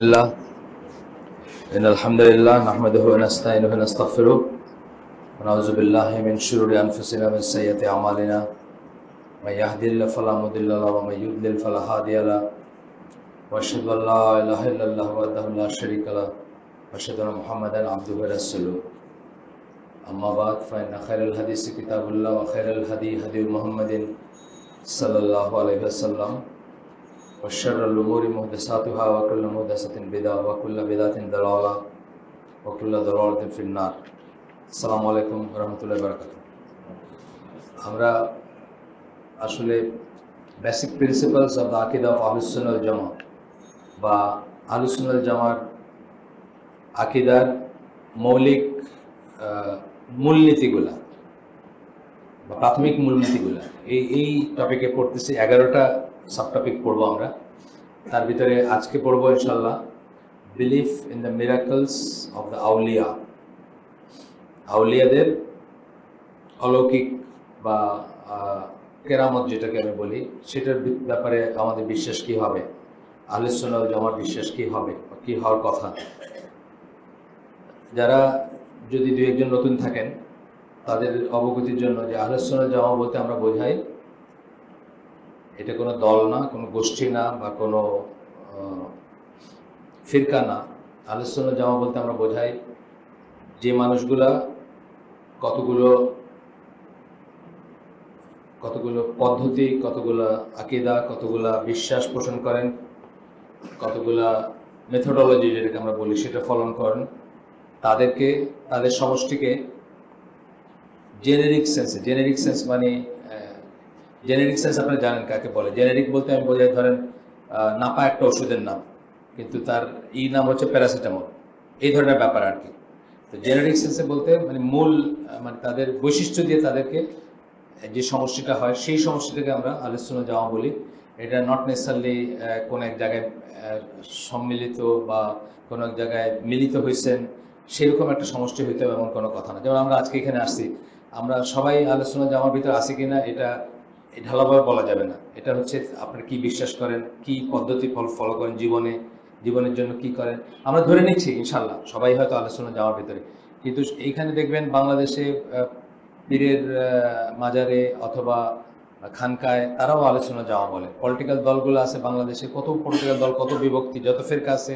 الله إن الحمد لله نحمده ونستعينه ونستغفره ونعوذ بالله من شرور أنفسنا ومن سيئات أعمالنا من يهده الله فلا مضل له ومن يضلل فلا هادي له وأشهد أن لا إله إلا الله وحده لا شريك له وأشهد أن محمدا عبده ورسوله أما بعد فإن خير الحديث كتاب الله وخير الهدي هدي محمد صلى الله عليه وسلم وشر الأمور محدثاتها وكل محدثة بدعة وكل بدعة ضلالة وكل ضلالة في النار السلام عليكم ورحمة الله وبركاته আমরা আসলে basic principles of the আকিদা অফ আহলুস সুন্নাহ ওয়াল জামাত বা আহলুস সুন্নাহ ওয়াল জামাত আকিদার মৌলিক মূলনীতিগুলা বা প্রাথমিক মূলনীতিগুলা এই টপিকে পড়তেছি 11টা সাব টপিক পড়বো আমরা। তার ভিতরে আজকে পড়বো ইনশাল্লাহ belief in the miracles of the আউলিয়া, আউলিয়াদের অলৌকিক বা কেরামত যেটাকে আমি বলি সেটার ব্যাপারে আমাদের বিশ্বাস কি হবে, আহলুস সুন্নাহ ওয়াল জামাত বিশ্বাস কি হবে, কি হওয়ার কথা। যারা যদি দুই একজন নতুন থাকেন তাদের অবগতির জন্য যে আহলুস সুন্নাহ ওয়াল জামাত বলতে আমরা বোঝাই এটা কোনো দল না, কোনো গোষ্ঠী না বা কোনো ফিরকা না। আহলুস সুন্নাহ ওয়াল জামাত বলতে আমরা বোঝাই যে মানুষগুলা কতগুলো পদ্ধতি, কতগুলো আকিদা, কতগুলা বিশ্বাস পোষণ করেন, কতগুলা মেথোডোলজি যেটাকে আমরা বলি সেটা ফলো করেন, তাদেরকে তাদের সমষ্টিকে জেনেরিক সেন্স মানে জেনেরিক সেন্স আপনারা জানেন কাকে বলে। জেনেরিক বলতে আমি বোঝাই ধরেন নাপা একটা ওষুধের নাম কিন্তু তার নাম হচ্ছে প্যারাসিটামল, এই ধরনের ব্যাপার আর কি। তো জেনেরিক সেন্সে বলতে মানে মূল মানে তাদের বৈশিষ্ট্য দিয়ে তাদেরকে যে সমষ্টিটা হয় সেই সমষ্টিটাকে আমরা আহলুস সুন্নাহ ওয়াল জামাত বলি। এটা নট নেসারলি কোনো এক জায়গায় সম্মিলিত বা কোনো এক জায়গায় মিলিত হয়েছেন সেরকম একটা সমষ্টি হইতে হবে এমন কোনো কথা না। যেমন আমরা আজকে এখানে আসছি, আমরা সবাই আহলুস সুন্নাহ ওয়াল জামাতের ভিতরে আছি কিনা এটা ঢালাভাবে বলা যাবে না। এটা হচ্ছে আপনারা কি বিশ্বাস করেন, কি পদ্ধতি ফলো করেন জীবনের জন্য কি করেন, আমরা ধরে নিচ্ছি ইনশাল্লাহ সবাই হয়তো আহলুস সুন্নাহ ওয়াল জামাতের ভিতরে। কিন্তু এইখানে দেখবেন বাংলাদেশে পীরের মাজারে অথবা খানকায় তারাও আহলুস সুন্নাহ ওয়াল জামাত বলে। পলিটিক্যাল দলগুলো আছে বাংলাদেশে, কত পলিটিক্যাল দল, কত বিভক্তি, যত ফিরকা আছে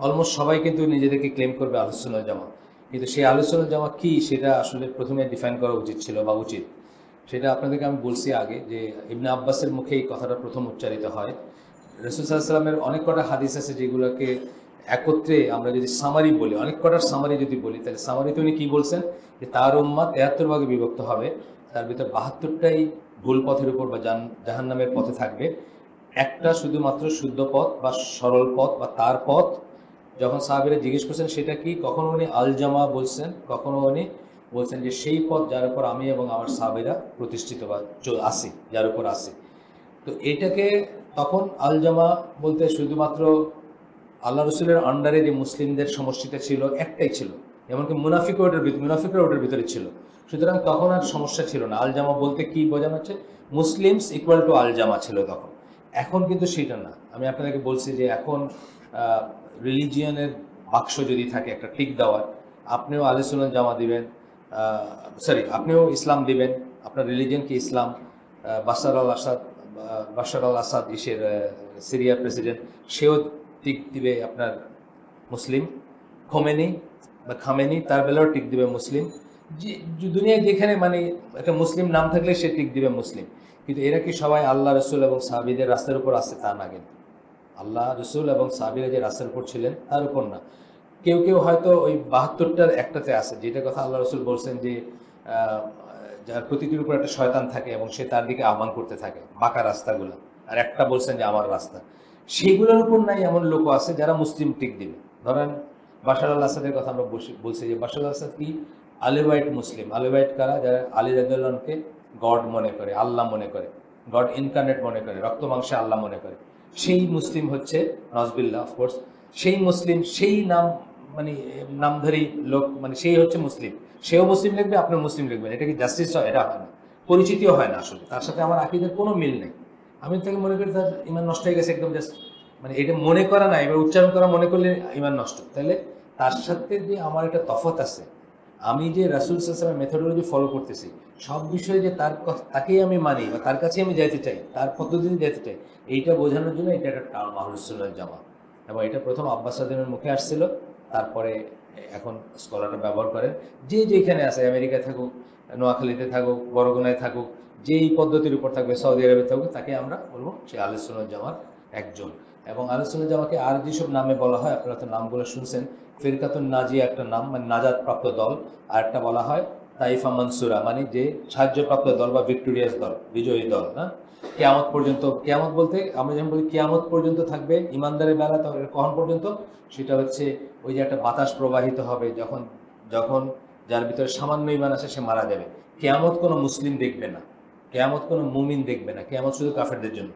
অলমোস্ট সবাই কিন্তু নিজেদেরকে ক্লেম করবে আহলুস সুন্নাহ ওয়াল জামাত। কিন্তু সেই আহলুস সুন্নাহ ওয়াল জামাত কি সেটা আসলে প্রথমে ডিফাইন করা উচিত ছিল বা উচিত। সেটা আপনাদেরকে আমি বলছি আগে যে ইবনে আব্বাসের মুখে এই কথাটা প্রথম উচ্চারিত হয়। রাসূল সাল্লাল্লাহু আলাইহি ওয়াসাল্লামের অনেক কটা হাদিস আছে যেগুলোকে একত্রে আমরা যদি সামারি বলি, অনেক কটার সামারি যদি বলি, তাহলে সামারিতে উনি কি বলছেন যে তার উম্মাত 73 ভাগে বিভক্ত হবে, তার ভিতর 72টাই ভুল পথের উপর বা জাহান্নামের পথে থাকবে, একটা শুধুমাত্র শুদ্ধ পথ বা সরল পথ বা তার পথ। যখন সাহাবীরা জিজ্ঞেস করছেন সেটা কি, কখনো উনি আল জামা বলছেন, কখনো উনি বলছেন যে সেই পথ যার উপর আমি এবং আমার সাহাবীরা প্রতিষ্ঠিত বা আসি, যার উপর আসি। তো এটাকে তখন আল জামা বলতে শুধুমাত্র আল্লাহ রসুলের আন্ডারে যে মুসলিমদের সমষ্টিটা ছিল একটাই ছিল, এমনকি মুনাফিকরা ওটার ভিতরে ছিল। সুতরাং তখন আর সমস্যা ছিল না। আল জামা বলতে কি বোঝানো হচ্ছে, মুসলিমস ইকুয়াল টু আল জামা ছিল তখন। এখন কিন্তু সেটা না। আমি আপনাদেরকে বলছি যে এখন রিলিজিয়নের বাক্স যদি থাকে একটা টিক দেওয়ার, আপনিও আহলুস সুন্নাহ ওয়াল জামাত দিবেন, আপনিও ইসলাম দিবেন, আপনার রিলিজিয়ন কি ইসলাম। বাশার আল আসাদ সিরিয়ার প্রেসিডেন্ট, সেও টিক দিবে আপনার মুসলিম। খামেনি তার বেলাও টিক দিবে মুসলিম। দুনিয়ায় যেখানে মানে একটা মুসলিম নাম থাকলে সে টিক দিবে মুসলিম। কিন্তু এরা কি সবাই আল্লাহ রসুল এবং সাহাবীদের রাস্তার উপর আছে? তা না। কিন্তু আল্লাহ রসুল এবং সাহাবীরা যে রাস্তার উপর ছিলেন তার উপর না। কেউ কেউ হয়তো ওই 72টার একটাতে আছে, যেটা কথা আল্লাহ রসুল বলছেন যে যার প্রতিটির উপর একটা শয়তান থাকে এবং সে তার দিকে আহ্বান করতে থাকে, বাঁকা রাস্তাগুলো। আর একটা বলছেন যে আমার রাস্তা, সেইগুলোর উপর নাই এমন লোক আছে যারা মুসলিম টিক দিবে। ধরেন বাশার আল আসাদের কথা আমরা বলছি যে বাশার আল আসাদ কি আলেভাইট মুসলিম। আলেভাইট কারা? যারা আলী রাদিয়াল্লাহুকে গড মনে করে, আল্লাহ মনে করে, গড ইনকার্নেট মনে করে, রক্ত মাংসে আল্লাহ মনে করে, সেই মুসলিম হচ্ছে নজবিল্লাহ অফকোর্স। সেই মুসলিম, সেই মানে নামধারী লোক, মানে সেই হচ্ছে মুসলিম। সেও মুসলিম লিখবে, আপনি মুসলিম লিখবেন, এটা কি জাস্টিস হয়? এটা হয় না, পরিচিতিও হয় না। আসলে তার সাথে আমার আকীদার কোনো মিল নেই। আমি তাকে মনে করি তার ইমান নষ্ট হয়ে গেছে একদম, জাস্ট মানে এটা মনে করা না, এবার উচ্চারণ করা মনে করলে ইমান নষ্ট। তাহলে তার সাথে যে আমার একটা তফাৎ আছে, আমি যে রাসূল সাল্লাল্লাহু আলাইহি ওয়াসাল্লামের মেথোডোলজি ফলো করতেছি, সব বিষয়ে যে তাকেই আমি মানি বা তার কাছে আমি যাইতে চাই, তার পদ্ধতিতে যেতে চাই, এইটা বোঝানোর জন্য এটা একটা টার্ম আহলুস সুন্নাহ ওয়াল জামাত। এবং এটা প্রথম আব্বাস আযমের মুখে আসছিল, তারপরে এখন স্কলাররা ব্যবহার করেন। যে যেখানে আছে, আমেরিকায় থাকুক, নোয়াখালীতে থাকুক, বরগুনায় থাকুক, যে এই পদ্ধতির উপর থাকবে, সৌদি আরবে থাকুক, তাকে আমরা বলবো সে আহলুস সুন্নাহ ওয়াল জামাত একজন। এবং আহলুস সুন্নাহ ওয়াল জামাতকে আর যেসব নামে বলা হয়, আপনারা তো নামগুলো শুনছেন। ফিরকাতুন নাজিয়া একটা নাম, মানে নাজাত প্রাপ্ত দল। আর একটা বলা হয় তাইফা মানসুরা, মানে যে সাহায্যপ্রাপ্ত দল বা ভিক্টোরিয়াস দল, বিজয়ী দল। না, কিয়ামত পর্যন্ত, কিয়ামত বলতে আমরা যেমন বলি কিয়ামত পর্যন্ত থাকবে ইমানদারের বেলা, তো কখন পর্যন্ত? সেটা হচ্ছে ওই যে একটা বাতাস প্রবাহিত হবে, যখন যখন যার ভিতরে সামান্য ইমান আছে সে মারা যাবে। কিয়ামত কোনো মুসলিম দেখবে না, কিয়ামত কোনো মুমিন দেখবে না, কিয়ামত শুধু কাফেরদের জন্য।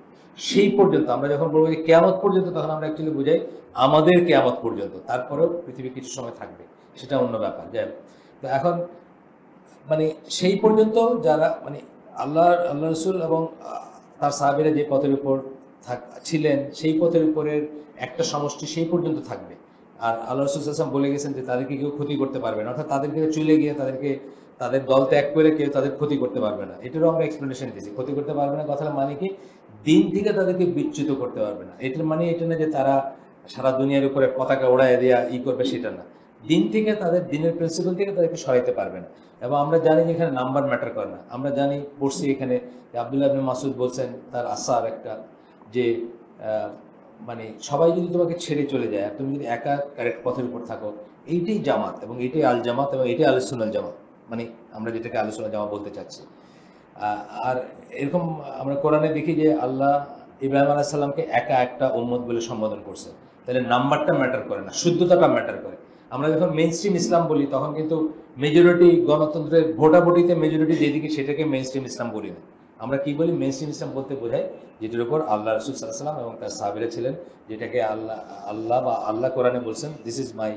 সেই পর্যন্ত আমরা যখন বলবো যে কিয়ামত পর্যন্ত, তখন আমরা অ্যাকচুয়ালি বুঝাই আমাদের কিয়ামত পর্যন্ত। তারপরেও পৃথিবী কিছু সময় থাকবে, সেটা অন্য ব্যাপার। যাই হোক, তো এখন মানে সেই পর্যন্ত যারা মানে আল্লাহ রসুল এবং তার সাহাবীরা যে পথের উপর ছিলেন, সেই পথের উপরের একটা সমষ্টি সেই পর্যন্ত থাকবে। আর আল্লাহ রসুল সাল্লাল্লাহু আলাইহি ওয়াসাল্লাম বলে গেছেন যে তাদেরকে কেউ ক্ষতি করতে পারবে না, অর্থাৎ তাদেরকে চলে গিয়ে তাদেরকে তাদের দল ত্যাগ করে কেউ তাদের ক্ষতি করতে পারবে না। এটারও আমরা এক্সপ্লেনেশন দিয়েছি। ক্ষতি করতে পারবে না কথাটা মানে কি? দিন থেকে তাদেরকে বিচ্যুত করতে পারবে না। এটার মানে এটা না যে তারা সারা দুনিয়ার উপরে পতাকা উড়ায় দেওয়া করবে, সেটা না। দিন থেকে তাদের দিনের প্রিন্সিপাল থেকে তাদেরকে সরাইতে পারবে না। এবং আমরা জানি যে এখানে নাম্বার ম্যাটার করে না। আমরা জানি, পড়ছি এখানে আব্দুল্লাহ ইবনে মাসউদ বলছেন তার আসার একটা, যে মানে সবাই যদি তোমাকে ছেড়ে চলে যায় আর তুমি যদি একা কারেক্ট পথের উপর থাকো, এইটাই জামাত এবং এইটাই আল জামাত এবং এইটাই আহলুস সুন্নাহ ওয়াল জামাত। মানে আমরা যেটাকে আহলুস সুন্নাহ ওয়াল জামাত বলতে চাচ্ছি। আর এরকম আমরা কোরআনে দেখি যে আল্লাহ ইব্রাহিম আলাইহিস সালামকে একা একটা উম্মত বলে সম্বোধন করছে। তাহলে নাম্বারটা ম্যাটার করে না, শুদ্ধতাটা ম্যাটার করে। আমরা যখন মেইনস্ট্রিম ইসলাম বলি, তখন কিন্তু মেজরিটি, গণতন্ত্রের ভোটাভুটিতে মেজরিটি যেদিকে, সেটাকে মেইনস্ট্রিম ইসলাম বলি না। আমরা কি বলি? মেইনস্ট্রিম ইসলাম বলতে বোঝায় যেটার উপর আল্লাহ রাসূল সাল্লাল্লাহু আলাইহি ওয়াসাল্লাম এবং তার সাহাবীরা ছিলেন, যেটাকে আল্লাহ কোরআনে বলছেন this is my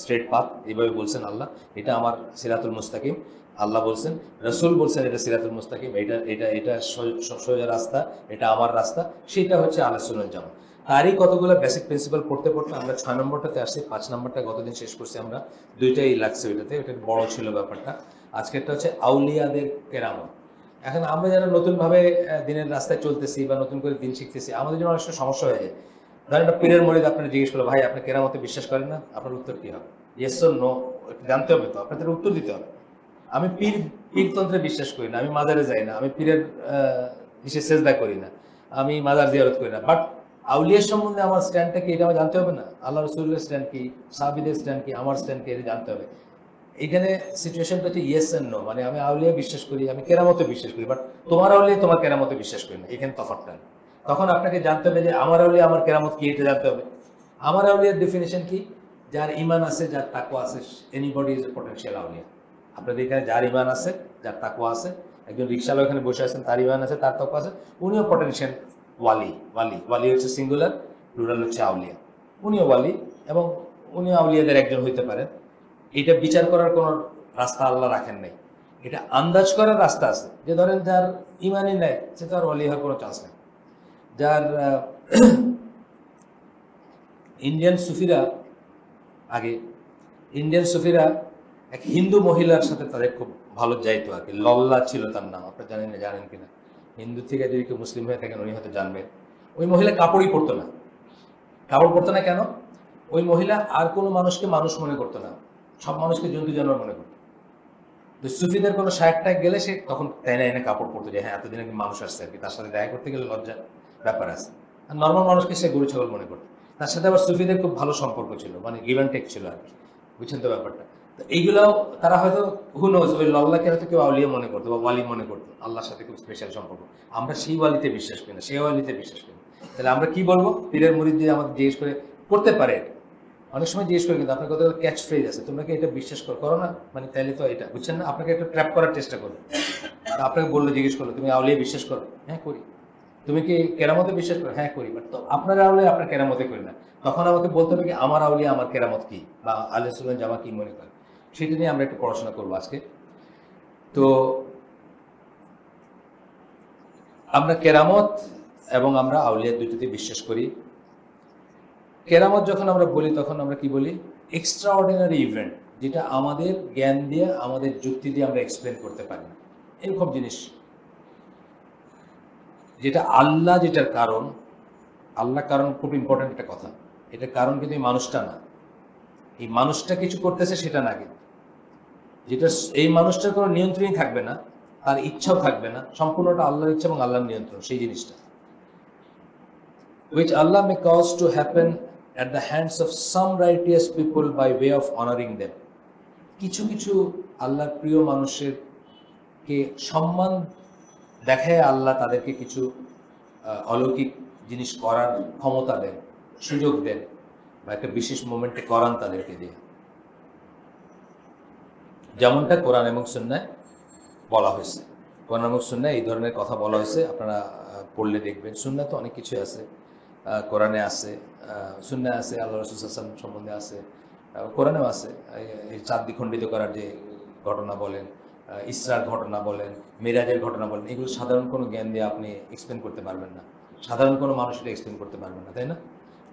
straight path, এইভাবে বলছেন আল্লাহ, এটা আমার সিরাতুল মুস্তাকিম। আল্লাহ বলছেন, রসুল বলছেন এটা সিরাতুল মুস্তাকিম, এটা এটা এটা সোজা রাস্তা, এটা আমার রাস্তা। সেটা হচ্ছে আহলুস সুন্নাহ ওয়াল জামাত। তারই কতগুলো বেসিক প্রিন্সিপাল পড়তে পড়তে আমরা 6 নম্বরটাতে আসছি। 5 নম্বরটা গতদিন শেষ করছি আমরা, দুইটাই লাগছে ওইটাতে, ওটা বড় ছিল ব্যাপারটা। আজকেরটা হচ্ছে আউলিয়াদের কেরামত। এখন আমরা যারা নতুনভাবে দিনের রাস্তায় চলতেছি বা নতুন করে দিন শিখতেছি, আমাদের জন্য অনেক সমস্যা হয়ে যায়। ধরেন একটা পীরের মরিদ আপনার জিজ্ঞেস করলো, ভাই আপনি কেরামতে বিশ্বাস করেন না? আপনার উত্তর কি হবে? ইয়েস অর নো জানতে হবে, তো আপনাদের উত্তর দিতে হবে। আমি পীরতন্ত্রে বিশ্বাস করি না, আমি মাজারে যাই না, আমি পীরের সেজদা করি না, আমি মাজার জিয়ারত করি না, বাট আউলিয়ার সম্বন্ধে আমার স্ট্যান্ডটা কি, এটা আমার জানতে হবে না? আল্লাহ রসুলের স্ট্যান্ড কি, সাহাবীদের স্ট্যান্ড কি, আমার স্ট্যান্ড কি, এটা জানতে হবে। এখানে সিচুয়েশনটা হচ্ছে ইয়েস এন্ড নো, মানে আমি আউলিয়া বিশ্বাস করি, আমি কেরামতে বিশ্বাস করি, বাট তোমার আউলিয়া তোমার কেরামতে বিশ্বাস করি না, এখানে তফাৎটা। তখন আপনাকে জানতে হবে যে আমার আউলিয়া আমার কেরামত কি, এটা জানতে হবে। আমার আউলিয়ার ডেফিনেশন কি? যার ইমান আছে, যার তাকওয়া আছে, এনিবডি ইজ এ পটেনশিয়াল আউলিয়া। আপনাদের এখানে যার ইমান আছে, যার তাকওয়া আছে, একজন রিকশাওয়ালা এখানে বসে আছেন, তার ইমান আছে, তার তাকওয়া আছে, উনিও পটেনশিয়াল ওয়ালি। ওয়ালি হচ্ছে সিঙ্গুলার, প্লুরাল হচ্ছে আউলিয়া। উনিও ওয়ালি এবং উনিও আউলিয়াদের একজন হইতে পারেন। এটা বিচার করার কোন রাস্তা আল্লাহ রাখেন নাই, এটা আন্দাজ করার রাস্তা আছে। যে ধরেন যার ইমানই নাই, সে তো আর ওয়ালি হওয়ার কোনো চান্স নেই। যার ইন্ডিয়ান সুফিরা এক হিন্দু মহিলার সাথে তাদের খুব ভালো যাইতো আর কি, লল্লা ছিল তার নাম, আপনার জানেন কিনা? হিন্দু থেকে যদি কেউ মুসলিম হয়ে থাকেন উনি হয়তো জানবেন। ওই মহিলা কাপড়ই পরতো না। কাপড় পরতো না কেন? ওই মহিলা আর কোনো মানুষকে মানুষ মনে করতো না, সব মানুষকে জন্তু জানোয়ার মনে করতো। তো সুফিদের কোনো শায়েক টায়েক গেলে সে তখন তাই না এনে কাপড় পরতো, যে হ্যাঁ এতদিন একটি মানুষ আসছে আর কি, তার সাথে দেখা করতে গেলে লজ্জার ব্যাপার আছে। আর নর্মাল মানুষকে সে গরু ছাগল মনে করতো। তার সাথে আবার সুফিদের খুব ভালো সম্পর্ক ছিল, মানে গিভ অ্যান্ড টেক ছিল আর কি, বুঝছেন তো ব্যাপারটা? তো এইগুলাও তারা হয়তো হুনোজ ওই লল্লাকে হয়তো কেউ আউলিয়া মনে করতো বা ওয়ালি মনে করতো, আল্লাহর সাথে খুব স্পেশাল সম্পর্ক। আমরা সেই ওয়ালিতে বিশ্বাস করি না, সেই ওয়ালিতে বিশ্বাস করি না। তাহলে আমরা কি বলবো? পীরের মুরিদ দিয়ে আমাদের জিজ্ঞেস করে করতে পারে, অনেক সময় জিজ্ঞেস করে, কিন্তু আপনার কত ক্যাচ ফ্রেজ আছে, তোমরা কি এটা বিশ্বাস করো না? মানে তাইলে তো এটা বুঝছেন না, আপনাকে একটা ট্র্যাপ করার চেষ্টা করবে। আপনাকে বললো, জিজ্ঞেস করলো তুমি আউলিয়া বিশ্বাস করো? হ্যাঁ করি। তুমি কি কেরামতে বিশ্বাস করো? হ্যাঁ করি। বাট তো আপনার আউলিয়া আপনার কেরামতে করি না। তখন আমাকে বলতে হবে কি আমার আউলিয়া আমার কেরামত কি, বা আহলুস সুন্নাহ জামাত কি মনে করে, সেটা নিয়ে আমরা একটু পড়াশোনা করবো আজকে। তো আমরা কেরামত এবং আমরা আউলিয়া দুটোতে বিশ্বাস করি। কেরামত যখন আমরা বলি তখন আমরা কি বলি? এক্সট্রা অর্ডিনারি ইভেন্ট, যেটা আমাদের জ্ঞান দিয়ে আমাদের যুক্তি দিয়ে আমরা এক্সপ্লেন করতে পারি না, এরকম জিনিস। যেটা আল্লাহ, যেটার কারণ, আল্লাহ কারণ খুব ইম্পর্টেন্ট একটা কথা। এটার কারণ কিন্তু এই মানুষটা না, এই মানুষটা কিছু করতেছে সেটা না, কিন্তু যেটা এই মানুষটার কোনো নিয়ন্ত্রণই থাকবে না, তার ইচ্ছাও থাকবে না, সম্পূর্ণটা আল্লাহর ইচ্ছা এবং আল্লাহর নিয়ন্ত্রণ, সেই জিনিসটা। which Allah may cause to happen at the hands of some righteous people by way of honoring them. কিছু কিছু আল্লাহর প্রিয় মানুষের কে সম্মান দেখায় আল্লাহ তাদেরকে কিছু অলৌকিক জিনিস করার ক্ষমতা দেন, সুযোগ দেন, বা একটা বিশেষ মোমেন্টে করান তাদেরকে দিয়ে, যেমনটা কোরআন এবং সুন্নায় বলা হয়েছে। কোরআন এবং সুন্নায় এই ধরনের কথা বলা হয়েছে, আপনারা পড়লে দেখবেন। সুন্নায় তো অনেক কিছু আছে, কোরআনে আছে, সুন্নায় আছে, আল্লাহ রাসূল সাল্লাল্লাহু আলাইহি ওয়াসাল্লাম সম্বন্ধে আছে, কোরআনেও আছে। এই চাঁদ দ্বিখণ্ডিত করার যে ঘটনা বলেন, ইসরার ঘটনা বলেন, মেরাজের ঘটনা বলেন, এগুলো সাধারণ কোনো জ্ঞান দিয়ে আপনি এক্সপ্লেন করতে পারবেন না, সাধারণ কোনো মানুষ এটা এক্সপ্লেন করতে পারবেন না, তাই না?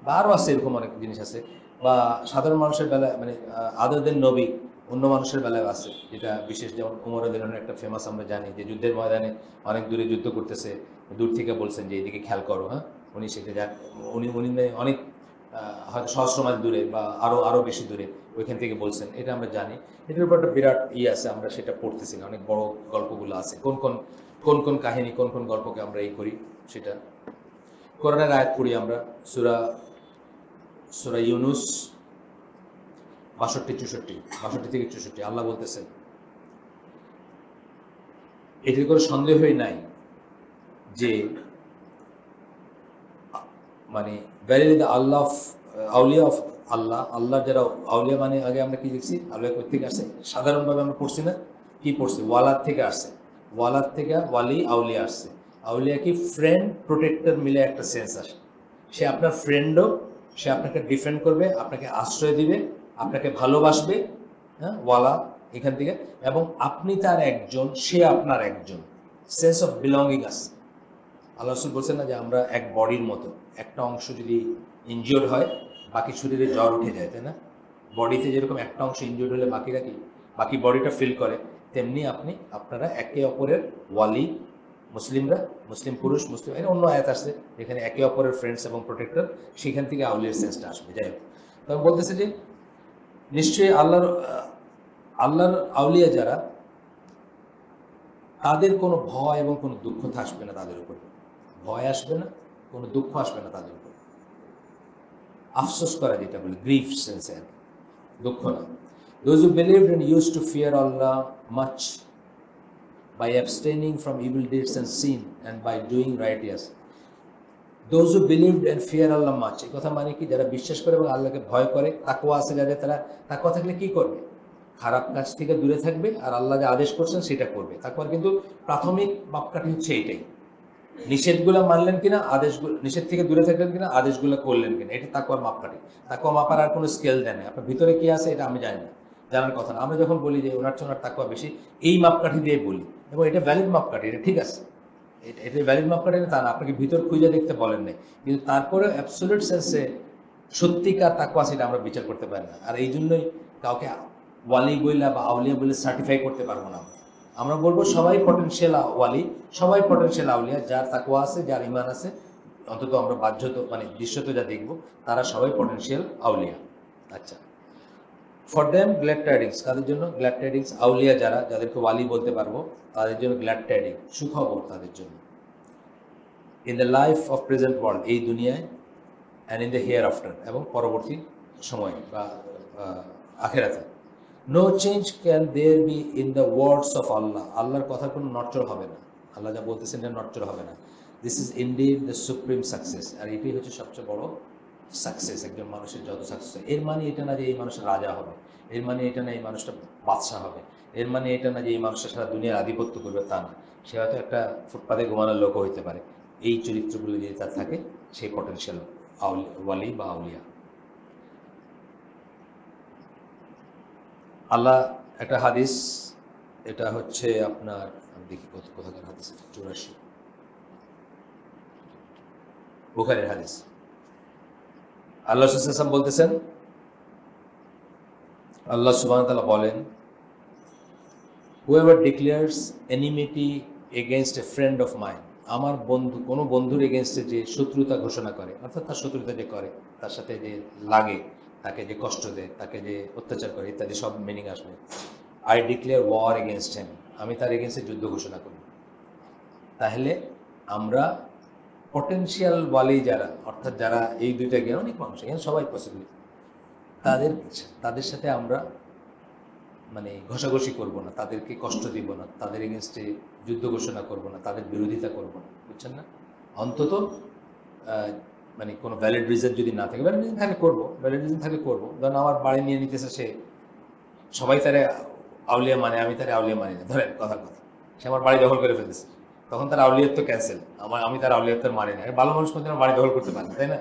বা আরও আছে, এরকম অনেক জিনিস আছে, বা সাধারণ মানুষের বেলায়, মানে আদার দেন নবী, অন্য মানুষের বেলায় আছে, যেটা বিশেষ। যেমন উমর রাদিয়াল্লাহু আনহু একটা ফেমাস আমরা জানি, যে যুদ্ধের ময়দানে অনেক দূরে যুদ্ধ করতেছে, দূর থেকে বলছেন যে এইদিকে খেয়াল করো, হ্যাঁ, উনি সেটা যান, উনি উনি অনেক হয়তো সহস্র মাইল দূরে বা আরও বেশি দূরে, ওইখান থেকে বলছেন, এটা আমরা জানি। এটার উপর একটা বিরাট আছে, আমরা সেটা পড়তেছি না, অনেক বড় গল্পগুলো আছে, কোন কোন কাহিনী, কোন কোন গল্পকে আমরা এই করি সেটা। কোরআনের আয়াত পড়ি আমরা, সূরা ইউনুস 62 থেকে 64। আল্লাহ বলতেছেন, এটির কোনো সন্দেহই নাই যে মানে ভেরি দ্য আল্লাহ অফ আউলিয়া অফ আল্লাহ, আল্লাহর যারা আউলিয়া, মানে আগে আমরা কি দেখছি, আউলিয়া কোথা থেকে আসছে? সাধারণভাবে আমরা পড়ছি না, কি পড়ছি? ওয়ালাদ থেকে আসছে, ওয়ালাদ থেকে ওয়ালি আউলিয়া আসছে। আউলিয়া কি? ফ্রেন্ড প্রোটেক্টর মিলে একটা সেন্স আসে। সে আপনার ফ্রেন্ডও, সে আপনাকে ডিফেন্ড করবে, আপনাকে আশ্রয় দিবে, আপনাকে ভালোবাসবে, হ্যাঁ, ওয়ালা এখান থেকে। এবং আপনি তার একজন, সে আপনার একজন, সেন্স অফ বিলঙ্গিং আছে। আল্লাহ রাসূল বলছেন না যে আমরা এক বডির মতো, একটা অংশ যদি ইনজিওর্ড হয় বাকি শরীরে জ্বর উঠে যায়, তাই না? বডিতে যেরকম একটা অংশ ইনজিওর্ড হলে বাকিরা কি, বাকি বডিটা ফিল করে, তেমনি আপনারা একে অপরের ওয়ালি, মুসলিমরা, মুসলিম পুরুষ, মুসলিম, এর অন্য আয়াত আসছে এখানে একে অপরের ফ্রেন্ডস এবং প্রোটেক্টর, সেখান থেকে আউলিয়ার সেন্সটা আসবে। যাই হোক, তখন বলতেছে যে নিশ্চয়ই আল্লাহর আউলিয়া যারা, তাদের কোনো ভয় এবং কোনো দুঃখ থাকবে না তাদের উপর, ভয় আসবে না, কোনো দুঃখ আসবে না তাদের উপর। আফসোস করা যেটা বলে, গ্রিফ সেন্সে, দুঃখ না। Those who believed and used to fear Allah much by abstaining from evil deeds and sin and by doing righteous. Those who believed and fear Allah much, এই কথা মানে কি? যারা বিশ্বাস করে এবং আল্লাহকে ভয় করে, তাকওয়া আছে যাদের, তারা তাকওয়া থাকলে কি করবে? খারাপ কাজ থেকে দূরে থাকবে আর আল্লাহ যে আদেশ করছেন সেটা করবে। তাকওয়ার কিন্তু প্রাথমিক মাপকাঠি হচ্ছে এইটাই। নিষেধগুলো মানলেন কিনা, আদেশগুলো, নিষেধ থেকে দূরে থাকলেন কিনা, আদেশগুলো করলেন কিনা, এটা তাকওয়ার মাপকাঠি। তাকওয়া মাপার আর কোনো স্কেল দেয় না। আপনার ভিতরে কি আছে এটা আমি জানি না, জানার কথা না। আমরা যখন বলি যে ওনার চেয়ে ওনার তাকওয়া বেশি, এই মাপকাঠি দিয়ে বলি, এবং এটা ভ্যালিড মাপকাঠি, এটা ঠিক আছে, এটা ভ্যালিড মাপকাঠি না তা না, আপনাকে ভিতর খুঁজে দেখতে বলেন নাই, কিন্তু তারপরে অ্যাবসলিউট সেন্সে সত্যিকার তাকওয়া সেটা আমরা বিচার করতে পারি না। আর এই জন্যই কাউকে ওয়ালি বইলা বা আউলিয়া বলে সার্টিফাই করতে পারবো না। আমরা বলবো সবাই পটেনশিয়াল ওয়ালি, সবাই পটেনশিয়াল আউলিয়া, যার তাকওয়া আছে, যার ইমান আছে, অন্তত আমরা বাহ্যত মানে দৃশ্যত যা দেখবো, তারা সবাই পটেনশিয়াল আউলিয়া। আচ্ছা, ফর দেম গ্ল্যাড টাইডিংস, কাদের জন্য গ্ল্যাড টাইডিংস? আউলিয়া যারা, যাদেরকে ওয়ালি বলতে পারবো, তাদের জন্য গ্ল্যাড টাইডিং, সুখবর তাদের জন্য। In the life of present world, এই দুনিয়ায়, and in the hereafter, এবং পরবর্তী সময় বা আখেরাতে। No change can there be in the words of Allah, আল্লাহর কথার কোনো নড়চড় হবে না, আল্লাহ যা বলতেছেন এটা নড়চড় হবে না। This is indeed the supreme success, আর এটাই হচ্ছে সবচেয়ে বড় সাকসেস। একজন মানুষের যত সাকসেস হয়, এর মানে এটা না যে এই মানুষের রাজা হবে, এর মানে এটা না এই মানুষটা বাদশাহ হবে, এর মানে এটা না যে এই মানুষটা সারা দুনিয়ার আধিপত্য করবে, তা না। সে হয়তো একটা ফুটপাতে ঘুমানোর লোকও হইতে পারে। এই চরিত্রগুলো যদি তার থাকে, সেই পটেনশিয়াল ওয়ালি বা আউলিয়া। আল্লাহ একটা হাদিস, এটা হচ্ছে আপনার, আমি দেখি কোথাকার হাদিস, 84, বুখারীর হাদিস। আল্লাহ সাল্লাল্লাহু বলতেছেন, আল্লাহ সুবহানাহু ওয়া তাআলা বলেন, whoever declares enmity against a friend of mine, আমার বন্ধু, কোনো বন্ধুর এগেনস্টে যে শত্রুতা ঘোষণা করে, অর্থাৎ তার শত্রুতা যে করে, তার সাথে যে লাগে, তাকে যে কষ্ট দেয়, তাকে যে অত্যাচার করে ইত্যাদি সব মিনিং আসবে। I declare war against him, আমি তার এগেনস্টে যুদ্ধ ঘোষণা করি। তাহলে আমরা পটেনশিয়াল ওয়ালি যারা, অর্থাৎ যারা এই দুইটা জ্ঞান, অনেক মানুষ এখানে সবাই পসিবল, তাদের সাথে আমরা মানে ঘষাঘষি করব না, তাদেরকে কষ্ট দিব না, তাদের এগেনস্টে যুদ্ধ ঘোষণা করব না, তাদের বিরোধিতা করব না, বুঝছেন না? অন্তত মানে কোনো ভ্যালিড রিজন যদি না থাকে, ভ্যালিড রিজন থাকলে করবো, ভ্যালিড রিজন থাকলে করবো। ধরেন আমার বাড়ি নিয়ে নিতেছে সে, সবাই তারে আউলিয়া মানে, আমি তারে আউলিয়া মানি না, ধরেন কথার কথা, সে আমার বাড়ি দখল করে ফেলতেছে, তখন তার আউলিয়ত্ব ক্যান্সেল, আমি তার আউলিয়ত্ব মানি না। ভালো মানুষ কোনদিন বাড়ি দখল করতে পারে, তাই না?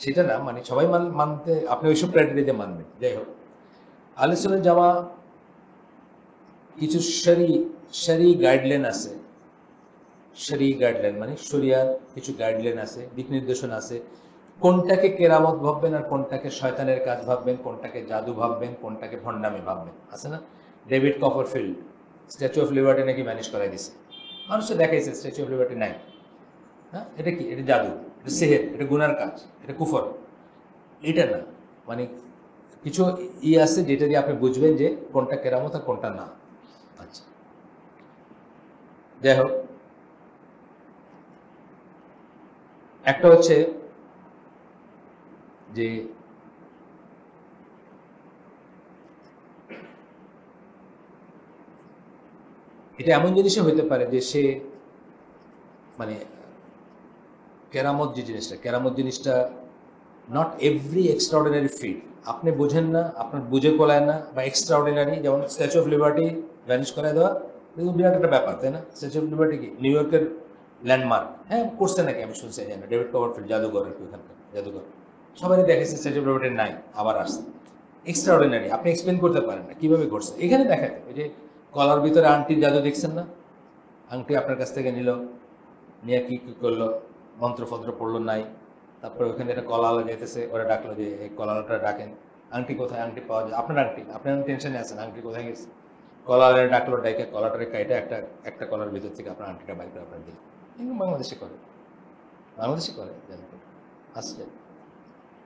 সেটা না, মানে সবাই মানতে, আপনি ওইসব ক্রাইটেরিয়া দিয়ে মানবেন। যাই হোক, আহলে সুন্নাত জামা কিছু শরী গাইডলাইন আছে, শরী গাইডলাইন মানে শরিয়ার কিছু গাইডলাইন আছে, দিক নির্দেশনা আছে, কোনটাকে কেরামত ভাববেন আর কোনটাকে শয়তানের কাজ ভাববেন, কোনটাকে জাদু ভাববেন, কোনটাকে ভণ্ডামি ভাববেন, আছে না? David Copperfield statue of liberty নাকি ম্যানেজ করাই দিছে, মানুষে দেখাইছে স্ট্যাচু অফ লিবার্টি নাই। হ্যাঁ, এটা কি? এটা জাদু, এটা সেহের, এটা গুনার কাজ, এটা কুফর। এটা না, মানে কিছু আছে যেটা দিয়ে আপনি বুঝবেন যে কোনটা কেরামত আর কোনটা না। আচ্ছা, যাই হোক, একটা হচ্ছে যে এটা এমন জিনিসও হইতে পারে যে সে মানে কেরামত জিনিসটা নট এভরি এক্সট্রাঅর্ডিনারি ফিট, আপনি বোঝেন না, আপনার বুঝে কোলায় না, বা এক্সট্রাঅর্ডিনারি, যেমন স্ট্যাচু অফ লিবার্টি ভ্যানিশ করায় দেওয়া, কিন্তু বিরাট একটা ব্যাপার, তাই না? স্ট্যাচু অফ লিবার্টি কি নিউ ইয়র্কের ল্যান্ডমার্ক? হ্যাঁ, করছে নাকি আমি শুনছি, জানি না। ডেভিড কপারফিল্ড জাদুঘর, আর কি ওখানকার জাদুঘর, সবাই দেখেছে স্ট্যাচু অফ লিবার্টি নাই, আবার আসছে। এক্সট্রাঅর্ডিনারি, আপনি এক্সপ্লেন করতে পারেন না কিভাবে ঘটছে। এখানে দেখাতে ওই যে কলার ভিতরে আংটির জাদু দেখছেন না, আংটি আপনার কাছ থেকে নিল, নিয়ে কি করলো, মন্ত্রফন্ত্র পড়লো নাই, তারপরে ওখানে একটা কলাওয়ালা যেতেছে, ওরা ডাকলো যে এই কলাওয়ালাটা ডাকেন, আংটি কোথায়, আংটি পাওয়া যায়, আপনার আংটি, আপনার টেনশনে আছেন, আংটি কোথায় গেছে, কলাওয়ালা ডাকলো, ডাইকে কলাটারে কাইটা একটা কলার ভিতর থেকে আপনার আংটিটা বাইর করে আপনার দিল। কিন্তু বাংলাদেশে করে আসছে,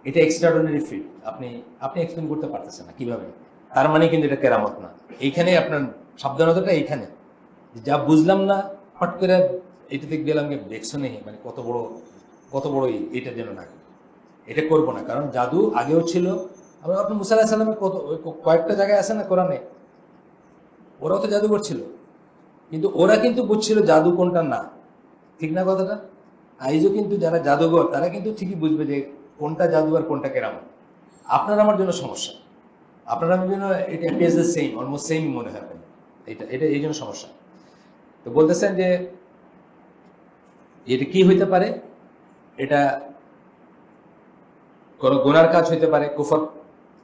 এটা এক্সট্রাঅর্ডিনারি ফিট, আপনি এক্সপ্লেন করতে পারতেছেন না কিভাবে, তার মানে কিন্তু এটা কেরামত না। এইখানে আপনার সাবধানতাটা এইখানে, যা বুঝলাম না হট করে এটাতে গেলাম, দেখছো নেই, মানে কত বড় এইটার জন্য না, এটা করবো না। কারণ জাদু আগেও ছিল, আপনার মুসা আলাইহিস সালামের কয়েকটা জায়গায় আছে না কোরআনে, ওরাও তো জাদু করছিল, কিন্তু ওরা কিন্তু বুঝছিল জাদু কোনটা না, ঠিক না কথাটা? আইজও কিন্তু যারা জাদুঘর, তারা কিন্তু ঠিকই বুঝবে যে কোনটা জাদু আর কোনটা কেরামত। আপনার আমার জন্য সমস্যা, আপনার আমার জন্য এটা appears the same, almost same মনে হয়, এটা এই জন্য সমস্যা। তো বলতেছেন যে এটা কি হইতে পারে, এটা কোনো গুনার কাজ হইতে পারে,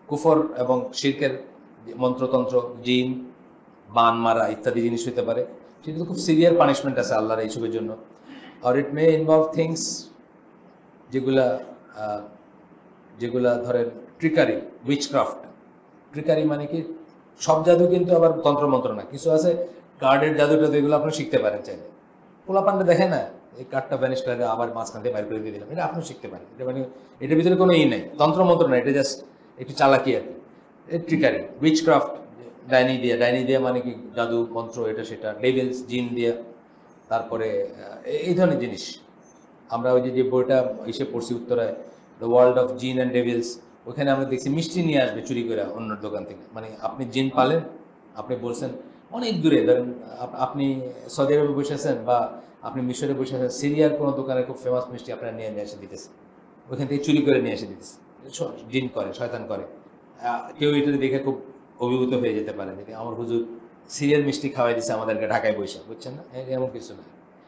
কুফর এবং শিরকের মন্ত্রতন্ত্র, জিন, বান মারা ইত্যাদি জিনিস হইতে পারে, সেটা খুব সিভিয়ার পানিশমেন্ট আছে আল্লাহর এইসবের জন্য। আর ইট মে ইনভলভ থিংস যেগুলা ধরেন ট্রিকারি, উইচক্রাফট। ট্রিকারি মানে কি, সব জাদু কিন্তু আবার তন্ত্রমন্ত্র না, কিছু আছে কার্ডের জাদুটা, এগুলো আপনি শিখতে পারেন চাইলে। পোলাপানটা দেখে না, এই কার্ডটা ভ্যানিশ করে আবার মাঝখান থেকে বাইর করে দিয়ে দিলাম, এটা আপনি শিখতে পারেন। এটা মানে এটার ভিতরে কোনো নেই, তন্ত্রমন্ত্র না, এটা জাস্ট একটু চালাকি আর কি, ট্রিকারি, উইচক্রাফট, ডাইনি দিয়া মানে কি জাদু মন্ত্র, এটা সেটা, ডেভিলস, জিন দিয়া। তারপরে এই ধরনের জিনিস আমরা ওই যে বইটা এসে পড়ছি উত্তরায়, দ্য ওয়ার্ল্ড অফ জিন অ্যান্ড ডেভিলস, ওখানে আমরা দেখছি মিষ্টি নিয়ে আসবে চুরি করে অন্য দোকান থেকে। মানে আপনি জিন পালেন, আপনি বলছেন অনেক দূরে, ধরেন আপনি সৌদি আরবে বসে আছেন বা আপনি মিশরে বসে আছেন, সিরিয়ার কোনো দোকানে খুব ফেমাস মিষ্টি আপনার নিয়ে এসে দিতেছে, ওইখান থেকে চুরি করে নিয়ে এসে দিতেছে। জিন করে, শয়তান করে। কেউ এটা দেখে খুব অভিভূত হয়ে যেতে পারে যে আমার হুজুর সিরিয়াল মিষ্টি খাওয়াই দিচ্ছে আমাদেরকে ঢাকায় বসে, বুঝছেন না? এমন কিছু না,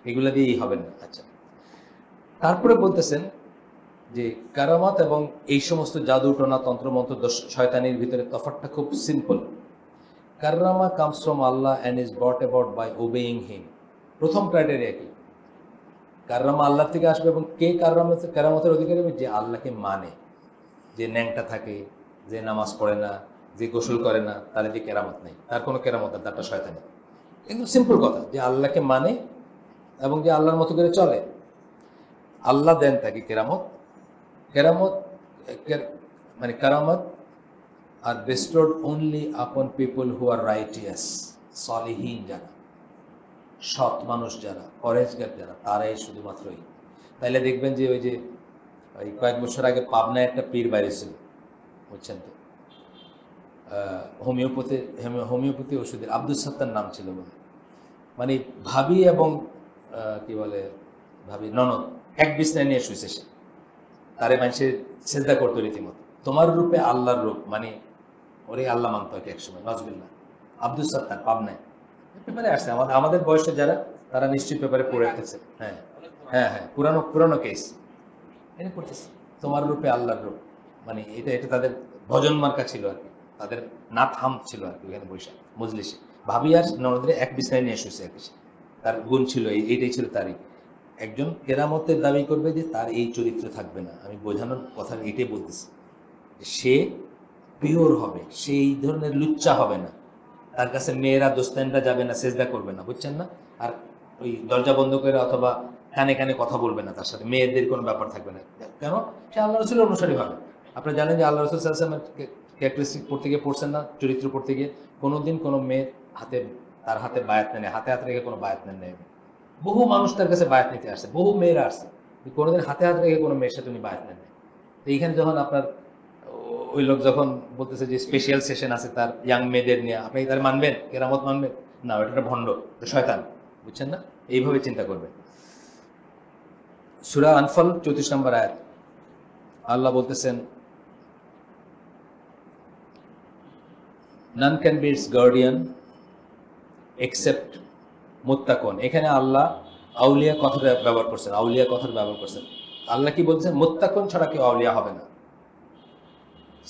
এগুলো দিয়েই হবে না। আচ্ছা, তারপরে বলতেছেন যে কারামাত এবং এই সমস্ত জাদু টোনা তন্ত্রমন্ত্র শয়তানির ভিতরে তফাৎটা খুব সিম্পল। কাররামা comes from Allah and is brought about by obeying him. প্রথম ক্রাইটেরিয়া কি? কাররামা আল্লাহ থেকে আসবে, এবং কে কারামতের অধিকারী হবে? যে আল্লাহকে মানে, যে ন্যাংটা থাকে, যে নামাজ পড়ে না, যে গোসল করে না, তার যে কেরামত নেই, তার কোনো কেরামত আর তারটা শয়তানি। কিন্তু সিম্পল কথা, যে আল্লাহকে মানে এবং যে আল্লাহর মতো করে চলে, আল্লাহ দেন তাকে কেরামত। কেরামত মানে কারামত আর bestowed only upon people who are righteous, সলিহীন যারা, সৎ মানুষ যারা, পরেজগার যারা, তারাই শুধুমাত্রই। তাইলে দেখবেন যে ওই যে ওই কয়েক বছর আগে পাবনায় একটা পীর বাইরে ছিল, বুঝছেন তো, হোমিওপ্যাথি ওষুধের আব্দুল সত্তার নাম ছিল বলে, মানে ভাবি এবং কি বলে ভাবি ননদ এক বিছনায় নিয়ে শুয়েছে সে, তারে মানুষের সেজদা করতো রীতিমতো, তোমার রূপে আল্লাহর রূপ, মানে ওরে আল্লাহ মানতো এক সময়, নজবিল্লাহ। আব্দুল সত্তার পাবনায় পেপারে আসছে, আমাদের বয়সে যারা, তারা নিশ্চয়ই পেপারে পড়ে আসতেছে। হ্যাঁ হ্যাঁ হ্যাঁ, পুরানো কেস এটা করতেছে, তোমার রূপে আল্লাহর রূপ, মানে এটা তাদের ভজন মার্কা ছিল আর কি, তাদের নাথ হাম ছিল আর কি, ওখানে বৈশাখ মজলিসে ভাবি আর ননদরে এক বিছানায় নিয়ে শুয়েছে আর কি। তার গুণ ছিল এইটাই ছিল তারই। একজন কেরামতের দাবি করবে যে তার এই চরিত্র থাকবে না, আমি বোঝানোর কথা এটাই বলতেছি, সে পিওর হবে, সে এই ধরনের লুচ্চা হবে না, তার কাছে মেয়েরা দোস্তানরা যাবে না, সেজদা করবে না, বুঝছেন না, আর ওই দরজা বন্ধ করে অথবা কানে কানে কথা বলবে না, তার সাথে মেয়েদের কোনো ব্যাপার থাকবে না। কেন? সে আল্লাহ রসুলের অনুসারী হবে। আপনারা জানেন যে আল্লাহ রসুল সাল্লাল্লাহু আলাইহি ওয়াসাল্লামের ক্যারেক্টারিস্টিক পড়তে গিয়ে পড়ছেন না, চরিত্র পড়তে গিয়ে, কোনোদিন কোনো মেয়ের হাতে, তার হাতে বায়াত নেয়, হাতে রেখে কোনো বায়াত নেয়। বহু মানুষ তার কাছে বায়াত নিতে আসছে, বহু মেয়েরা আসছে, কোনোদিন হাতে রেখে কোনো মেয়ের সাথে উনি বায়াত নেন। তো এইখানে যখন আপনার ওই লোক যখন বলতেছে যে স্পেশাল সেশন আছে তার ইয়াং মেয়েদের নিয়ে, আপনি তার মানবেন, কেরামত মানবেন না? ওটা একটা ভণ্ড, শয়তান, বুঝছেন না? এইভাবে চিন্তা করবেন। সূরা আনফাল 34 নম্বর আয়াত, আল্লাহ বলতেছেন, none can be its guardian except মুত্তাকুন। এখানে আল্লাহ আউলিয়া কথাটা ব্যবহার করছেন, আউলিয়া কথাটা ব্যবহার করছেন। আল্লাহ কি বলছেন? মুত্তাকুন ছাড়া কেউ আউলিয়া হবে না।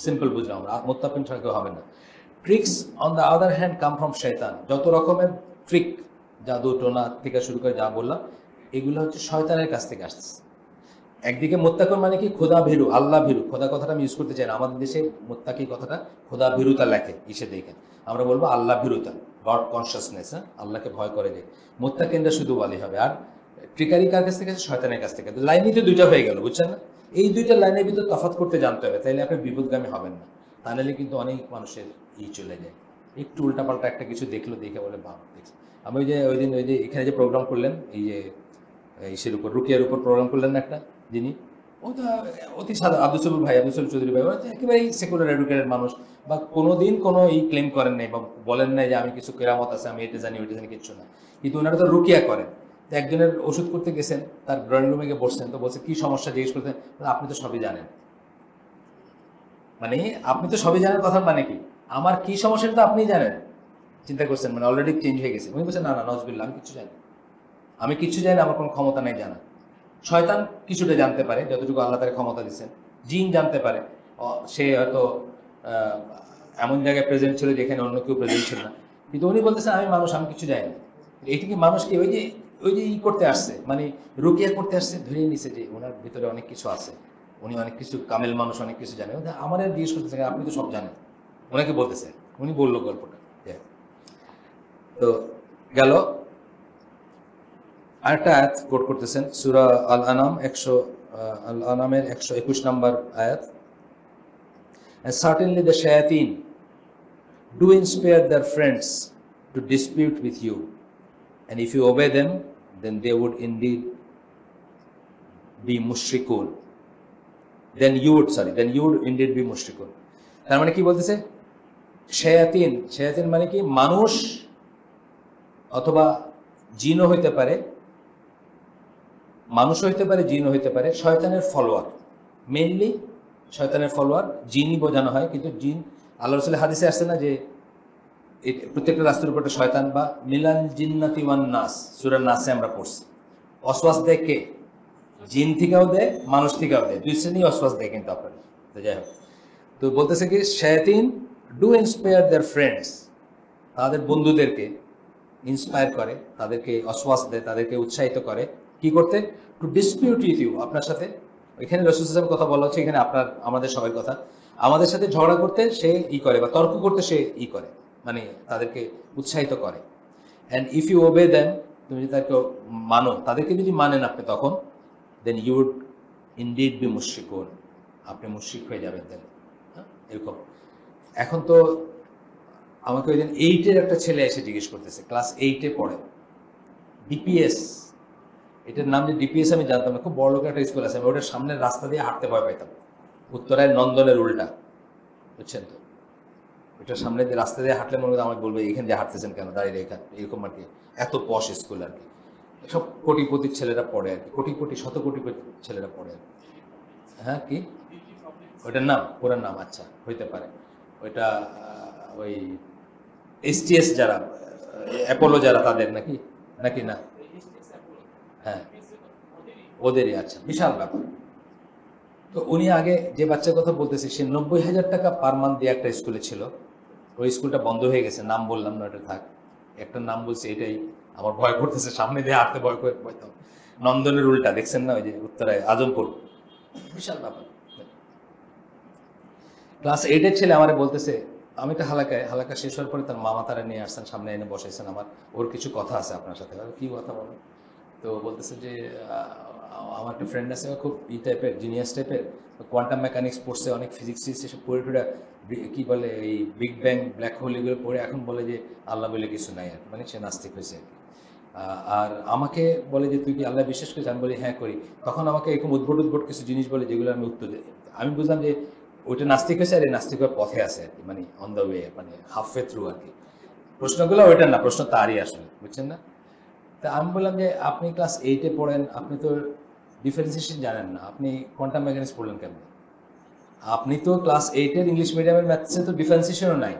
সিম্পল বুঝলাম আমরা, মুত্তাকুন ছাড়া কেউ হবে না। Tricks on the other hand come from শয়তান। যত রকমের ট্রিক, জাদু টোনা থেকে শুরু করে যা বললাম, এগুলো হচ্ছে শয়তানের কাছ থেকে আসছে। একদিকে মুত্তাকুন মানে কি? খোদা ভীরু, আল্লাহ ভীরু। খোদা কথাটা আমি ইউজ করতে চাই না, আমাদের দেশে মুত্তাকি কথাটা খোদা ভীরুতা লেখে, ইসে দেখেন, আমরা বলবো আল্লাহ ভীরুতা, গড কনসিয়াসনেস। হ্যাঁ, আল্লাহকে ভয় করে যে মুত্তাকিনরা শুধু বলি হবে। আর ট্রিকারি কার কাছ থেকে? শয়তানের কাছ থেকে। লাইনই তো দুইটা হয়ে গেল, বুঝছেন না? এই দুইটা লাইনের ভিতর তফাৎ করতে জানতে হবে, তাইলে আপনি বিপদগামী হবেন না। তা নাহলে কিন্তু অনেক মানুষের চলে যায়, একটু উল্টাপাল্টা একটা কিছু দেখলো, দেখে বলে বাপ দেখছি। আমি ওই দিন এখানে যে প্রোগ্রাম করলেন, এই যে ইসের উপর, রুকিয়ার উপর প্রোগ্রাম করলেন না একটা, যিনি ওটা অতি সাদা, আব্দুল সবুর চৌধুরী ভাই, একেবারে সেকুলার এডুকেটেড মানুষ, বা কোনোদিন কোনো ক্লেম করেন নাই বা বলেন নাই যে আমি কিছু কেরামত আছে, আমি এটা জানি ওইটা জানি, কিচ্ছু না। কিন্তু ওনারা তো রুকিয়া করেন। তো একজনের ওষুধ করতে গেছেন, তার ড্রয়িং রুমে গিয়ে বসছেন, তো বলছে কি সমস্যা জিজ্ঞেস করতেন, আপনি তো সবই জানেন। মানে আপনি তো সবই জানেন কথার মানে কি? আমার কি সমস্যাটা তো আপনি জানেন। চিন্তা করছেন, মানে অলরেডি চেঞ্জ হয়ে গেছে। উনি বলছেন না নজবিল্লাহ, আমি কিছু জানি, আমি কিছু জানি, আমার কোনো ক্ষমতা নেই জানা। শয়তান কিছুটা জানতে পারে, যতটুকু আল্লাহ তাকে ক্ষমতা দিচ্ছেন। জিন জানতে পারে, সে হয়তো এমন জায়গায় প্রেজেন্ট ছিল যেখানে অন্য কেউ প্রেজেন্ট ছিল না। কিন্তু উনি বলতেছেন আমি মানুষ, আমি কিছু জানি না। এইটা কি মানুষ কি ওই যে করতে আসছে, মানে রুকিয়া করতে আসছে, ধরিয়ে নিছে যে ওনার ভিতরে অনেক কিছু আছে, উনি অনেক কিছু কামেল মানুষ, অনেক কিছু জানে। আমার জিজ্ঞেস করতেছে আপনি তো সব জানেন, ওনাকে বলতেছে, উনি বললো গল্পটা। তো গেল আরেকটা আয়াত কোট করতেছেন, সূরা আল আনামের 121 নম্বর আয়াত, and certainly the shayateen do inspire their friends to dispute with you, and if you obey them then they would indeed be mushrikun, then you would indeed be mushrikun। তার মানে কি বলতেছে? শায়াতিন মানে কি? মানুষ অথবা জিনও হইতে পারে, মানুষও হইতে পারে, জিনও হইতে পারে, শয়তানের ফলোয়ার। মেইনলি শয়তানের ফলোয়ার জিনই বোঝানো হয়, কিন্তু জিন, আল্লাহ রাসূলের হাদিসে আসছে না যে প্রত্যেকটা রাস্তার উপর একটা শয়তান, বা মিলান জিন্নাতি ওয়ান নাস, সূরা নাসে আমরা পড়ছি। ওয়াসওয়াস দেয় কে? জিন থেকেও দেয়, মানুষ থেকেও দেয়, দুই শ্রেণী ওয়াসওয়াস দেয় কিন্তু আপনার। তো যাই হোক, তো বলতেছে কি, শায়াতিন ডু ইন্সপায়ার দেয়ার ফ্রেন্ডস, তাদের বন্ধুদেরকে ইন্সপায়ার করে, তাদেরকে ওয়াসওয়াস দেয়, তাদেরকে উৎসাহিত করে কি করতে? টু ডিসপিউট উইথ ইউ, আপনার সাথে এখানে রাসূল সাল্লাল্লাহু আলাইহি ওয়াসাল্লামের কথা বলা হচ্ছে, এখানে আপনার আমাদের সবার কথা। আমাদের সাথে ঝগড়া করতে সে করে বা তর্ক করতে সে করে, মানে তাদেরকে উৎসাহিত করে। And if you obey them, তুমি যদি তাদেরকে মানো, তাদেরকে যদি মানেন আপনি, তখন then you would indeed be মুশরিকুন, আপনি মুশরিক হয়ে যাবেন দেন, এরকম। এখন তো আমাকে ওই দিন 8-এর একটা ছেলে এসে জিজ্ঞেস করতেছে, ক্লাস 8-এ পড়ে, ডিপিএস, এটার নাম যে ডিপিএস আমি জানতাম না, খুব বড় লোকের একটা স্কুল আছে, আমি ওটার সামনের রাস্তা দিয়ে হাঁটতে ভয় পাইতাম, উত্তরায় নন্দনের উল্টা, বুঝছেন তো, ওটার সামনে দিয়ে রাস্তা দিয়ে হাঁটলে মনে হয় আমাকে বলবে এখানে যে হাঁটতেছেন কেন দাঁড়িয়ে রেখা, এরকম আর কি। এত পশ স্কুল আর কি, সব কোটিপতির ছেলেরা পড়ে আর কি, কোটি কোটি শত কোটি ছেলেরা পড়ে আর কি। হ্যাঁ, কি ওইটার নাম, ওটার নাম, আচ্ছা হইতে পারে ওইটা ওই এসটিএস যারা, অ্যাপোলো যারা, তাদের নাকি নাকি না, হ্যাঁ ওদেরই, আচ্ছা, বিশাল ব্যাপার। তো উনি আগে যে বাচ্চার কথা বলতেছে, সে 90,000 টাকা পার মান্থ দিয়ে একটা স্কুলে ছিল, ওই স্কুলটা বন্ধ হয়ে গেছে, নাম বললাম না, ওটা থাক, একটা নাম বলছি, এটাই আমার ভয় করতেছে, সামনে দিয়ে হাঁটতে ভয় করে পাইতাম। নন্দনের উল্টা দেখছেন না, ওই যে উত্তরায় আজমপুর, বিশাল ব্যাপার। ক্লাস 8-এর ছেলে আমারে বলতেছে, আমি তো হালাকা শেষ হওয়ার পরে তার মামা তারা নিয়ে আসছেন, সামনে এনে বসাইছেন, আমার ওর কিছু কথা আছে আপনার সাথে। কি কথা বলেন? তো বলতেছে যে আমার একটা ফ্রেন্ড আছে, খুব টাইপের, জিনিয়াস টাইপের, কোয়ান্টাম মেকানিক্স পড়ছে, অনেক ফিজিক্স এসব পড়ে টুড়ে, কি বলে এই বিগ ব্যাং, ব্ল্যাক হোল, এগুলো পড়ে এখন বলে যে আল্লাহ বলে কিছু নাই আর, মানে সে নাস্তিক হয়েছে আর কি। আর আমাকে বলে যে তুই কি আল্লাহ বিশ্বাস করিস? আমি বলি হ্যাঁ করি। তখন আমাকে এরকম উদ্ভট কিছু জিনিস বলে, যেগুলো আমি উত্তর দিই। আমি বুঝলাম যে ওইটা নাস্তিক হয়েছে, আর এই নাস্তিক হওয়ার পথে আছে আর কি, মানে অন দ্য ওয়ে, মানে হাফ ওয়ে থ্রু আর কি। প্রশ্নগুলো ওইটার না, প্রশ্ন তারই আসলে, বুঝছেন না? তা আমি বললাম যে আপনি ক্লাস 8-এ পড়েন, আপনি তো ডিফারেন্সিয়েশন জানেন না, আপনি কোয়ান্টাম মেকানিক্স পড়লেন কেন? আপনি তো ক্লাস 8-এর ইংলিশ মিডিয়ামের ম্যাথসে তো ডিফারেন্সিয়েশনও নাই।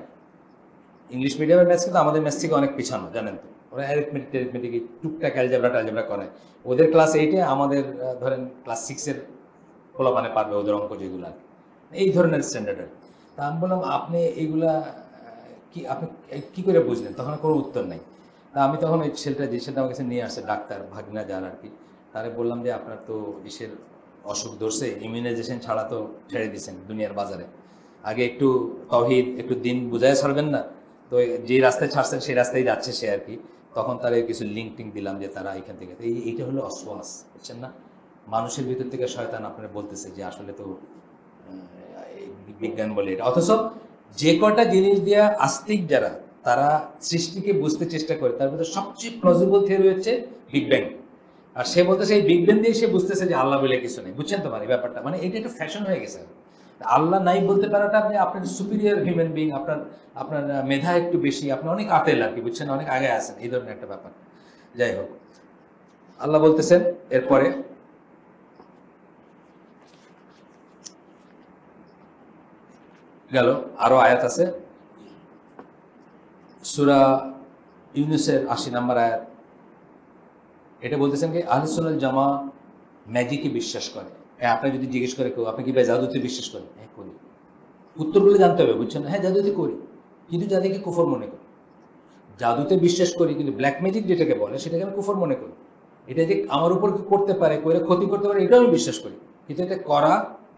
ইংলিশ মিডিয়ামের ম্যাথস কিন্তু আমাদের ম্যাথস থেকে অনেক পিছানো, জানেন তো। ওরা অ্যারিথমেটিক টুকটাক অ্যালজেব্রা করে। ওদের ক্লাস 8-এ, আমাদের ধরেন ক্লাস 6-এর পোলাপানে পারবে ওদের অঙ্ক যেগুলো আর কি, এই ধরনের স্ট্যান্ডার্ডের। তা আমি বললাম আপনি এইগুলা কি, আপনি কি করে বুঝলেন? তখন কোনো উত্তর নাই। তা আমি তখন ওই ছেলেটা, যে ছেলেটা আমার কাছে নিয়ে আসছে, ডাক্তার ভাগনা যার আর কি, তারে বললাম যে আপনার তো ইসের অসুখ ধরছে, ইমিউনাইজেশন ছাড়া তো ছেড়ে দিয়েছেন দুনিয়ার বাজারে, আগে একটু তাওহীদ, একটু দিন বুঝায় ছাড়বেন না? তো যে রাস্তায় ছাড়ছেন সেই রাস্তায় যাচ্ছে সে আর কি। তখন তারা কিছু লিঙ্ক টিঙ্ক দিলাম যে তারা এখান থেকে, এইটা হলো অসওয়াস, বুঝছেন না? মানুষের ভিতর থেকে শয়তান আপনারা বলতেছে যে আসলে তো বিজ্ঞান বলে এটা, অথচ যে কটা জিনিস দিয়া আস্তিক যারা, তারা সৃষ্টিকে বুঝতে চেষ্টা করে, তার ভিতরে সবচেয়ে প্লজিবল থিওরি হচ্ছে বিগ ব্যাং। আর সে বলতেছে এই বিগ ব্যাং দিয়ে সে বুঝতেছে যে আল্লাহ বলে কিছু নেই, বুঝছেন তো মানে ব্যাপারটা, মানে এটা একটা ফ্যাশন হয়ে গেছে। আল্লাহ নাই বলতে পারাটা, আপনি আপনার সুপিরিয়র হিউম্যান বিং, আপনার আপনার মেধা একটু বেশি, আপনি অনেক আতেল আর কি, বুঝছেন, অনেক আগে আছেন, এই ধরনের একটা ব্যাপার। যাই হোক, আল্লাহ বলতেছেন এরপরে, গেল আরো আয়াত আছে, সূরা ইউনূসের 80 নম্বর আয়াত। এটা বলতেছেন কি আহলুস সুন্নাহ জামা ম্যাজিকে বিশ্বাস করে। আপনি যদি জিজ্ঞেস করে কেউ, আপনি কি ভাই জাদুতে বিশ্বাস করেন? হ্যাঁ করি। উত্তরগুলো জানতে হবে, বুঝছেন? হ্যাঁ জাদুতে করি, কিন্তু যাদেরকে কুফর মনে করি। জাদুতে বিশ্বাস করি, কিন্তু ব্ল্যাক ম্যাজিক যেটাকে বলে সেটাকে আমি কুফর মনে করি। এটা যে আমার উপর কি করতে পারে, করে ক্ষতি করতে পারে, এটাও আমি বিশ্বাস করি, কিন্তু এটা করা,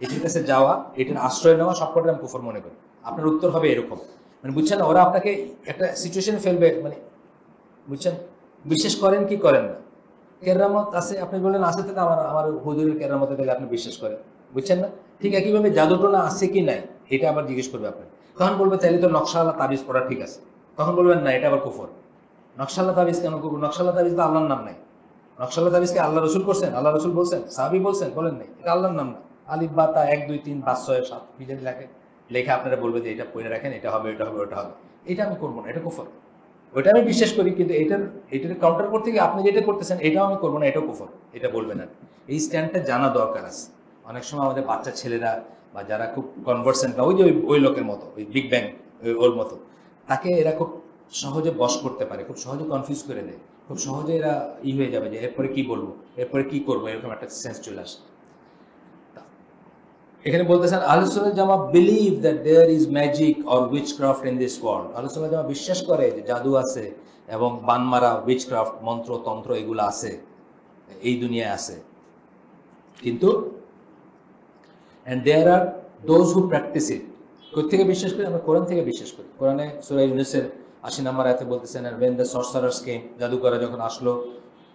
এটার কাছে যাওয়া, এটার আশ্রয় নেওয়া, সবকটা আমি কুফর মনে করি। আপনার উত্তর হবে এরকম, মানে বুঝছেন না? ওরা আপনাকে একটা সিচুয়েশনে ফেলবে, মানে বুঝছেন, বিশ্বাস করেন কি করেন না। কেরামত আছে, আপনি বললেন আছে, থেকে আমার আমার হুজুরের কেরামতে থেকে আপনি বিশ্বাস করেন, বুঝছেন না? ঠিক একইভাবে জাদুটোনা আছে কি নাই, এটা আবার জিজ্ঞেস করবে আপনাকে। তখন বলবে তাইলে তো নকশাল্লাহ তাবিজ পড়া ঠিক আছে। তখন বলবেন না, এটা আবার কুফর। নকশাল্লাহ তাবিজ কেন করবো? নকশাল্লাহ তাবিজ তো আল্লাহর নাম নাই। নকশাল্লাহ তাবিজকে আল্লাহ রসুল করছেন? আল্লাহ রসুল বলছেন? সাহাবী বলছেন? বলেন নাই। এটা আল্লাহর নাম না। আলিফ বা তা 1 2 3 5 6 7 বিজেন লেখে, লেখে আপনারা বলবে যে এটা পড়ে রাখেন, এটা হবে, এটা হবে, ওটা হবে। এটা আমি করবো না, এটা কুফর। ওইটা আমি বিশ্বাস করি, কিন্তু এটার কাউন্টার করতে গিয়ে আপনি যেটা করতেছেন এটাও আমি করবো না, এটাও কুফর, এটা বলবেন না। এই স্ট্যান্ডটা জানা দরকার আছে। অনেক সময় আমাদের বাচ্চা ছেলেরা বা যারা খুব কনভার্সেন্ট, বা ওই যে ওই লোকের মতো, ওই বিগ ব্যাং ওর মতো, তাকে এরা খুব সহজে বশ করতে পারে, খুব সহজে কনফিউজ করে দেয়, খুব সহজে এরা হয়ে যাবে যে এরপরে কি বলবো, এরপরে কি করবো, এরকম একটা সেন্স চলে আসে। এখানে বলতেছেন আহলুস সুন্নাহ জামা believe that there is magic or witchcraft in this world. আহলুস সুন্নাহ জামা বিশ্বাস করে যে জাদু আছে এবং বানমারা, উইচক্রাফট, মন্ত্র তন্ত্র, এগুলো আছে, এই দুনিয়ায় আছে। কিন্তু and there are those who practice it. কোথা থেকে বিশ্বাস করি? আমরা কোরআন থেকে বিশ্বাস করি। কোরআনে সূরা ইউনূসের ৮০ নম্বর আয়াতে বলতেছেন, and when the sorcerers came, জাদুকররা যখন আসলো।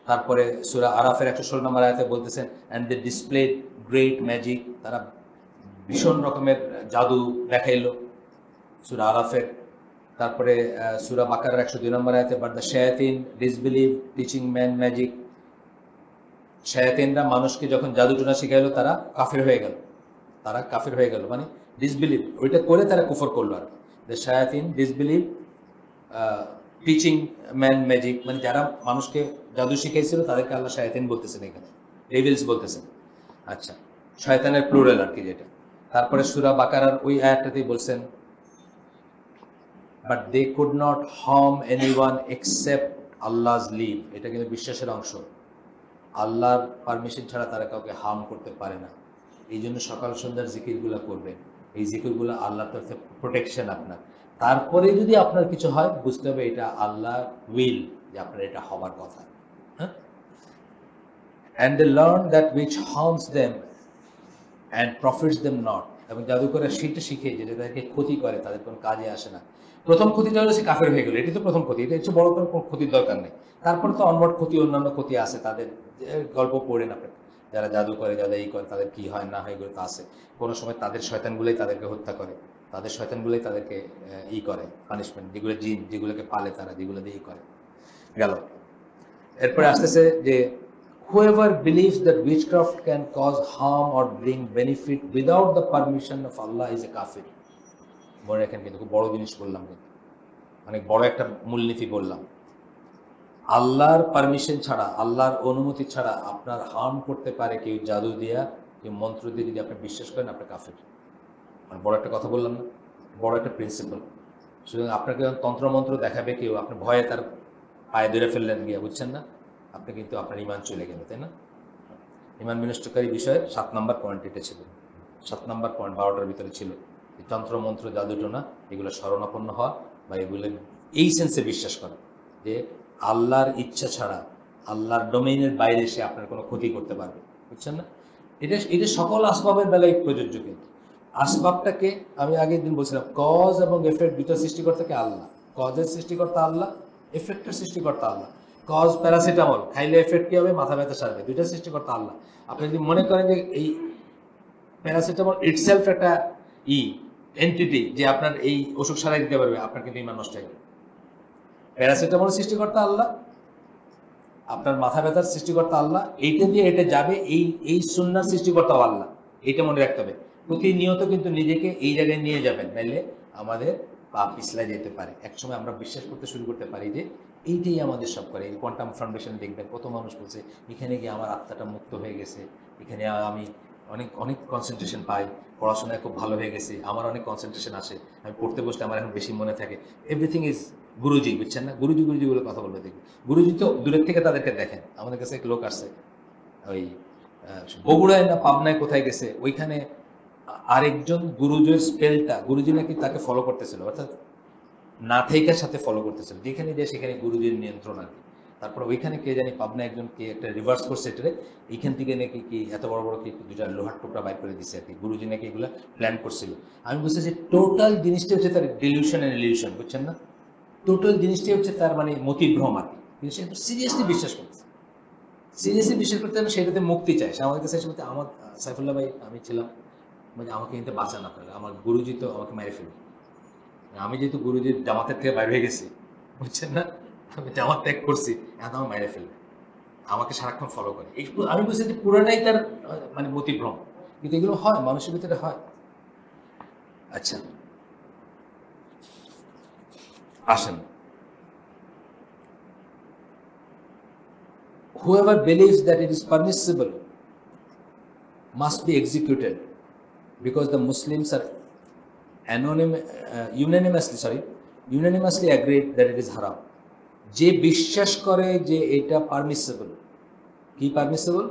তারপরে সূরা আরাফের ১১৬ নম্বর আয়াতে বলতেছেন, and they displayed great magic, তারা ভীষণ রকমের জাদু দেখাইলো, সূরা আরাফের। তারপরে সূরা বাকারার ১০২ নম্বর আয়াতে, but the shayateen disbelieve teaching man magic, শায়াতিনরা মানুষকে যখন জাদু টোনা শিখাইলো তারা কাফির হয়ে গেল, মানে ডিসবিলিভ, ওইটা করে তারা কুফর করলো। আর দ্য শায়াতিন ডিসবিলিভ টিচিং ম্যান ম্যাজিক, মানে যারা মানুষকে জাদু শিখাইছিল তাদেরকে আল্লাহ শায়াতিন বলতেছেন, এখানে ডেভিলস বলতেছেন। আচ্ছা, শয়তানের প্লুরাল আর কি যেটা। তারপরে সূরা বাকারার ওই আয়াতটাতেই বলছেন, but they could not harm anyone except Allah's leave, এটা কিন্তু বিশ্বাসের অংশ। আল্লাহর পারমিশন ছাড়া তারা কাউকে হার্ম করতে পারে না। এই জন্য সকাল সন্ধ্যার জিকিরগুলো করবেন, এই জিকিরগুলো আল্লাহর তরফে প্রোটেকশন আপনার। তারপরে যদি আপনার কিছু হয় বুঝতে হবে এটা আল্লাহর উইল, যে আপনার এটা হবার কথা। হ্যাঁ, and they learn that which harms them and profits them not, এবং জাদুকররা সেটা শিখে যেটা তাদেরকে ক্ষতি করে, তাদের কোনো কাজে আসে না। প্রথম ক্ষতিটা হলো সে কাফের হয়ে গেল, এটি তো প্রথম ক্ষতি, এটা হচ্ছে বড় কোনো ক্ষতির দরকার নেই। তারপর তো অনবট ক্ষতি, অন্যান্য ক্ষতি আছে তাদের, গল্প পড়েন আপনি, যারা জাদু করে, যারা এই করে, তাদের কি হয় না হয় এগুলো তো আছে। কোনো সময় তাদের শয়তানগুলোই তাদেরকে হত্যা করে, তাদের শয়তানগুলোই তাদেরকে করে পানিশমেন্ট, যেগুলো জিন যেগুলোকে পালে তারা, যেগুলো দিয়ে করে গেল। এরপরে আসতেছে যে whoever believes that witchcraft can cause harm or bring benefit without the permission of Allah is a kafir. মনে রাখেন, কিন্তু খুব বড় জিনিস বললাম, কিন্তু অনেক বড় একটা মূলনীতি বললাম। আল্লাহর পারমিশন ছাড়া, আল্লাহর অনুমতি ছাড়া আপনার হার্ম করতে পারে কেউ জাদু দিয়া, কেউ মন্ত্র দিয়ে, যদি আপনি বিশ্বাস করেন আপনি কাফের। মানে বড় একটা কথা বললাম না, বড় একটা প্রিন্সিপাল। সুতরাং আপনাকে তন্ত্রমন্ত্র দেখাবে কেউ, আপনি ভয়ে তার পায়ে ধরে ফেললেন গিয়া, বুঝছেন না, আপনি কিন্তু আপনার ইমান চলে গেল, তাই না? ইমান বিনষ্টকারী বিষয়ে ৭ নম্বর পয়েন্ট এটা ছিল, ৭ নম্বর পয়েন্ট ১২টার ভিতরে ছিল। তন্ত্রমন্ত্র জাদুটোনা এগুলো শরণাপন্ন হওয়া, বা এগুলো এই সেন্সে বিশ্বাস করা যে আল্লাহর ইচ্ছা ছাড়া, আল্লাহর ডোমেইনের বাইরে সে আপনার কোনো ক্ষতি করতে পারবে, বুঝছেন না? এটা সকল আসবাবের বেলায় প্রযোজ্য। কিন্তু আসবাবটাকে আমি আগের দিন বলছিলাম, কজ এবং এফেক্ট দুটো সৃষ্টিকর্তাকে আল্লাহ, কজের সৃষ্টিকর্তা আল্লাহ, এফেক্টের সৃষ্টিকর্তা আল্লাহ। কজ প্যারাসিটামল খাইলে এফেক্ট কি হবে? মাথা ব্যথা সারবে, দুইটা সৃষ্টিকর্তা আল্লাহ। আপনি যদি মনে করেন যে এই প্যারাসিটামল ইটসেলফ একটা এন্টিটি যে আপনার এই অসুখ সারাই দিতে পারবে, আপনার কিন্তু ইমান নষ্ট হয়ে যাবে। প্যারাসিটামল সৃষ্টিকর্তা আল্লাহ, আপনার মাথা ব্যথার সৃষ্টিকর্তা আল্লাহ, এইটা দিয়ে এটা যাবে, এই সুন্নার সৃষ্টিকর্তাও আল্লাহ, এইটা মনে রাখতে হবে। প্রতিনিয়ত কিন্তু নিজেকে এই জায়গায় নিয়ে যাবেন, নাইলে আমাদের পা পিছলা যেতে পারে। একসময় আমরা বিশ্বাস করতে শুরু করতে পারি যে এইটাই আমাদের সব করে। এই কোয়ান্টাম ফাউন্ডেশন দেখবেন কত মানুষ বলছে এখানে গিয়ে আমার আত্মাটা মুক্ত হয়ে গেছে, এখানে আমি অনেক অনেক কনসেন্ট্রেশন পাই, পড়াশোনায় খুব ভালো হয়ে গেছে, আমার অনেক কনসেন্ট্রেশন আসে, আমি পড়তে বসলে আমার এখন বেশি মনে থাকে। এভরিথিং ইজ গুরুজি, বুঝছেন না? গুরুজি গুরুজি বলে কথা বলবে দেখি। গুরুজি তো দূরের থেকে তাদেরকে দেখেন। আমাদের কাছে এক লোক আসছে, ওই বগুড়ায় না পাবনায় কোথায় গেছে, ওইখানে আরেকজন গুরুজির স্পেলটা, গুরুজি নাকি তাকে ফলো করতেছিল, অর্থাৎ না থেইকার সাথে ফলো করতেছিল, যেখানে যায় সেখানে গুরুজির নিয়ন্ত্রণ আর কি। তারপরে ওইখানে কে জানি পাবনা একজন কে একটা রিভার্স করছে এটারে, এইখান থেকে নাকি কি এত বড় বড় কি দুটা লোহার টুকরা বাইর করে দিচ্ছে আর কি। গুরুজি নাকি এগুলো প্ল্যান করছিল। আমি বুঝতে যে টোটাল জিনিসটা হচ্ছে তার ডিলিউশন অ্যান্ড ইলিউশন, বুঝছেন না? টোটাল জিনিসটাই হচ্ছে তার মানে মতিভ্রম আর কি। কিন্তু সে সিরিয়াসলি বিশ্বাস করছে, সিরিয়াসলি বিশ্বাস করতে হবে, সেটাতে মুক্তি চায়। সে আমাদের কাছে এসে বলতে, আমার সাইফুল্লাহ ভাই আমি ছিলাম, মানে আমাকে কিন্তু বাঁচান আপনারা, আমার গুরুজি তো আমাকে মেরে ফেলবে। আমি যেহেতু গুরুজির জামাতের থেকে বাইরে হয়ে গেছি, বুঝছেন না, আমি জামাত ত্যাগ করছি, এখন আমার মেরে ফেলবে, আমাকে সারাক্ষণ ফলো করে। আমি বুঝছি যে পুরাটাই তার মানে মতিভ্রম, কিন্তু এগুলো হয় মানুষের ভিতরে হয়। আচ্ছা আসেন, whoever believes that it is permissible must be executed because the Muslims are unanimously agreed that it is haram. যে বিশ্বাস করে যে এটা পারমিসিবল, কি পারমিসিবল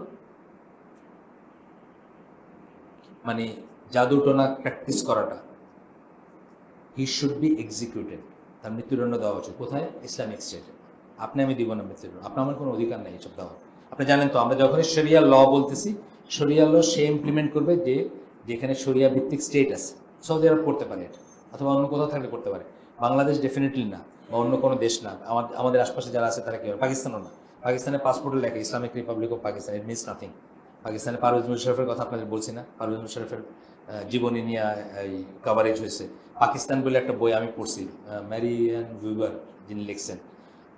মানে জাদুটোনা প্র্যাকটিস করাটা, হি শুড বি এক্সিকিউটেড, তার মৃত্যুদণ্ড দেওয়া উচিত। কোথায়? ইসলামিক স্টেটে। আপনি আমি দিব না মৃত্যুদণ্ড, আপনার আমার কোনো অধিকার নেই এসব দেওয়া। আপনি জানেন তো, আমরা যখনই শরিয়া ল বলতেছি, শরিয়া ল সে ইমপ্লিমেন্ট করবে যে যেখানে শরিয়া ভিত্তিক স্টেট আছে, সৌদি আরব করতে পারে এটা, অথবা অন্য কোথাও থাকলে করতে পারে। বাংলাদেশ ডেফিনেটলি না, বা অন্য কোনো দেশ না। আমাদের আশপাশে যারা আছে তারা কি হবে? পাকিস্তানও না। পাকিস্তানের পাসপোর্টে লেখে Islamic Republic of Pakistan, it means nothing. পাকিস্তানে পারভেজ মুশারফের কথা আপনাদের বলছি না, পারভেজ মুশারফের জীবনী নিয়ে এই কভারেজ হয়েছে। পাকিস্তান বলে একটা বই আমি পড়ছি, ম্যারিয়ান উইভার যিনি লিখছেন।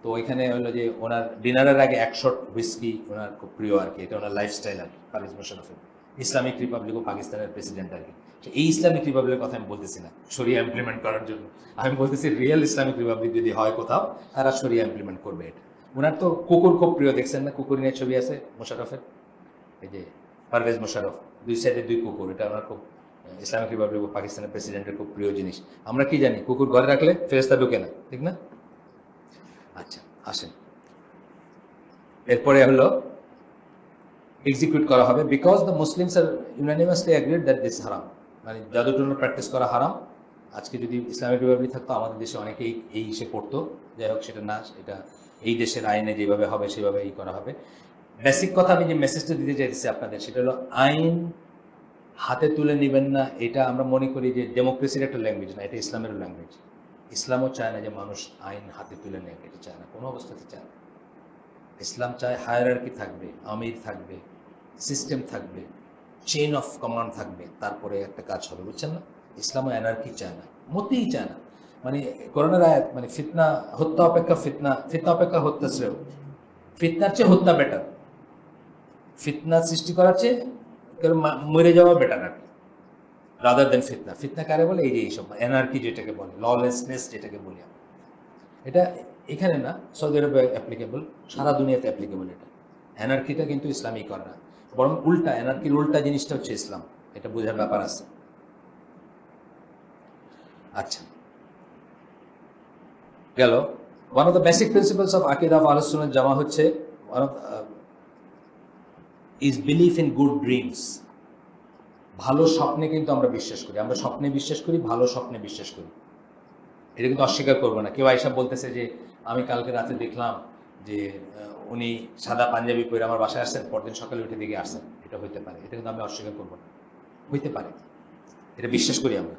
তো ওইখানে হলো যে ওনার ডিনারের আগে 1 শট হুইস্কি ওনার খুব প্রিয় আর কি, এটা ওনার লাইফস্টাইল আর কি পারভেজ মুশারফের, ইসলামিক রিপাবলিক অফ পাকিস্তানের প্রেসিডেন্ট আর কি। এই ইসলামিক রিপাবলিকের কথা আমি বলতেছি না শরিয়া ইমপ্লিমেন্ট করার জন্য, আমি বলতেছি রিয়েল ইসলামিক রিপাবলিক যদি হয় কোথাও, তারা শরিয়া ইমপ্লিমেন্ট করবে এটা। ওনার তো কুকুর খুব প্রিয়, দেখছেন না কুকুর নিয়ে ছবি আছে মোশাররফের, এই যে পারভেজ মোশাররফ, 2 সাইডে 2 কুকুর, এটা ওনার খুব ইসলামিক রিপাবলিক অফ পাকিস্তানের প্রেসিডেন্টের খুব প্রিয় জিনিস। আমরা কি জানি কুকুর ঘরে রাখলে ফেরেশতা ঢোকে না, ঠিক না? আচ্ছা আসেন, এরপরে হলো এক্সিকিউট করা হবে, because the Muslims are unanimously agreed that this হারাম, মানে জাদুটনা প্র্যাকটিস করা হারাম। আজকে যদি ইসলামিক রিপাবলিক থাকতো আমাদের দেশে অনেকেই এই ইসে পড়তো, যাই হোক সেটা না, এটা এই দেশের আইনে যেভাবে হবে সেভাবে এই করা হবে। বেসিক কথা আমি যে মেসেজটা দিতে চাইতেছি আপনাদের, সেটা হলো আইন হাতে তুলে নেবেন না। এটা আমরা মনে করি যে ডেমোক্রেসির একটা ল্যাঙ্গুয়েজ না, এটা ইসলামের ল্যাঙ্গুয়েজ। ইসলামও চায় না যে মানুষ আইন হাতে তুলে নেয়, এটা চায় না, কোনো অবস্থাতে চায় না। ইসলাম চায় হায়ারার্কি থাকবে, আমির থাকবে, সিস্টেম থাকবে, চেইন অফ কমান্ড থাকবে, তারপরে একটা কাজ হবে, বুঝছেন না? ইসলামও অ্যানার্কি চায় না, মোটেই চায় না। মানে কোরআনের আয়াত, মানে ফিতনা, হত্যা অপেক্ষা ফিতনা, ফিতনা অপেক্ষা হত্যা শ্রেয়। ফিতনার চেয়ে হত্যা বেটার, ফিতনা সৃষ্টি করার চেয়ে মরে যাওয়া বেটার আর কি, রাদার দেন ফিতনা। ফিতনা কারে বলে? এই যে এইসব অ্যানার্কি যেটাকে বলে, ললেসনেস যেটাকে বলি আমরা, এটা এখানে না, সৌদি আরবে অ্যাপ্লিকেবল, সারা দুনিয়াতে অ্যাপ্লিকেবল। এটা অ্যানার্কিটা কিন্তু ইসলামই করে না, বরং উল্টা, অ্যানার্কির উল্টা জিনিসটা হচ্ছে ইসলাম, এটা বোঝার ব্যাপার আছে। আচ্ছা গেল। One of the basic principles of আকিদা অফ আহলুস সুন্নাহ জামা হচ্ছে one of is belief in good dreams. ভালো স্বপ্নে কিন্তু আমরা বিশ্বাস করি, আমরা স্বপ্নে বিশ্বাস করি, ভালো স্বপ্নে বিশ্বাস করি, এটা কিন্তু অস্বীকার করবো না। কেউ আইসা বলতেছে যে আমি কালকে রাতে দেখলাম যে উনি সাদা পাঞ্জাবি পরে আমার বাসায় আসছেন, পরদিন সকালে উঠে দিকে আসছেন, এটা হইতে পারে, এটা কিন্তু আমি অস্বীকার করবো না, হইতে পারে, এটা বিশ্বাস করি আমরা।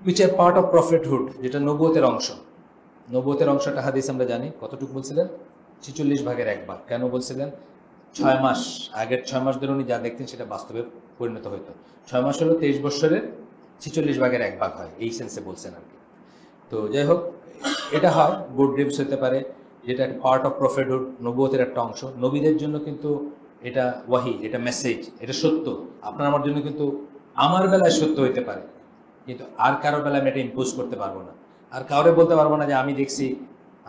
উইচ আর পার্ট অফ প্রফেটহুড, যেটা নবুয়তের অংশ। নবুয়তের অংশটা হাদিস আমরা জানি কতটুকু বলছিলেন, 46 ভাগের 1 ভাগ। কেন বলছিলেন? 6 মাস, আগের 6 মাস ধরে উনি যা দেখতেন সেটা বাস্তবে পরিণত হইতো। 6 মাস হলো 23 বছরের 46 ভাগের 1 ভাগ হয়, এই সেন্সে বলছেন আর কি। তো যাই হোক, এটা হয়, গুড ড্রিমস হতে পারে, যেটা পার্ট অফ প্রফেটহুড, নবুয়তের একটা অংশ। নবীদের জন্য কিন্তু এটা ওয়াহি, এটা মেসেজ, এটা সত্য। আপনার আমার জন্য কিন্তু আমার বেলায় সত্য হইতে পারে, কিন্তু আর কারোর বেলায় আমি এটা ইম্পোজ করতে পারবো না। আর কাউরে বলতে পারবো না যে আমি দেখছি,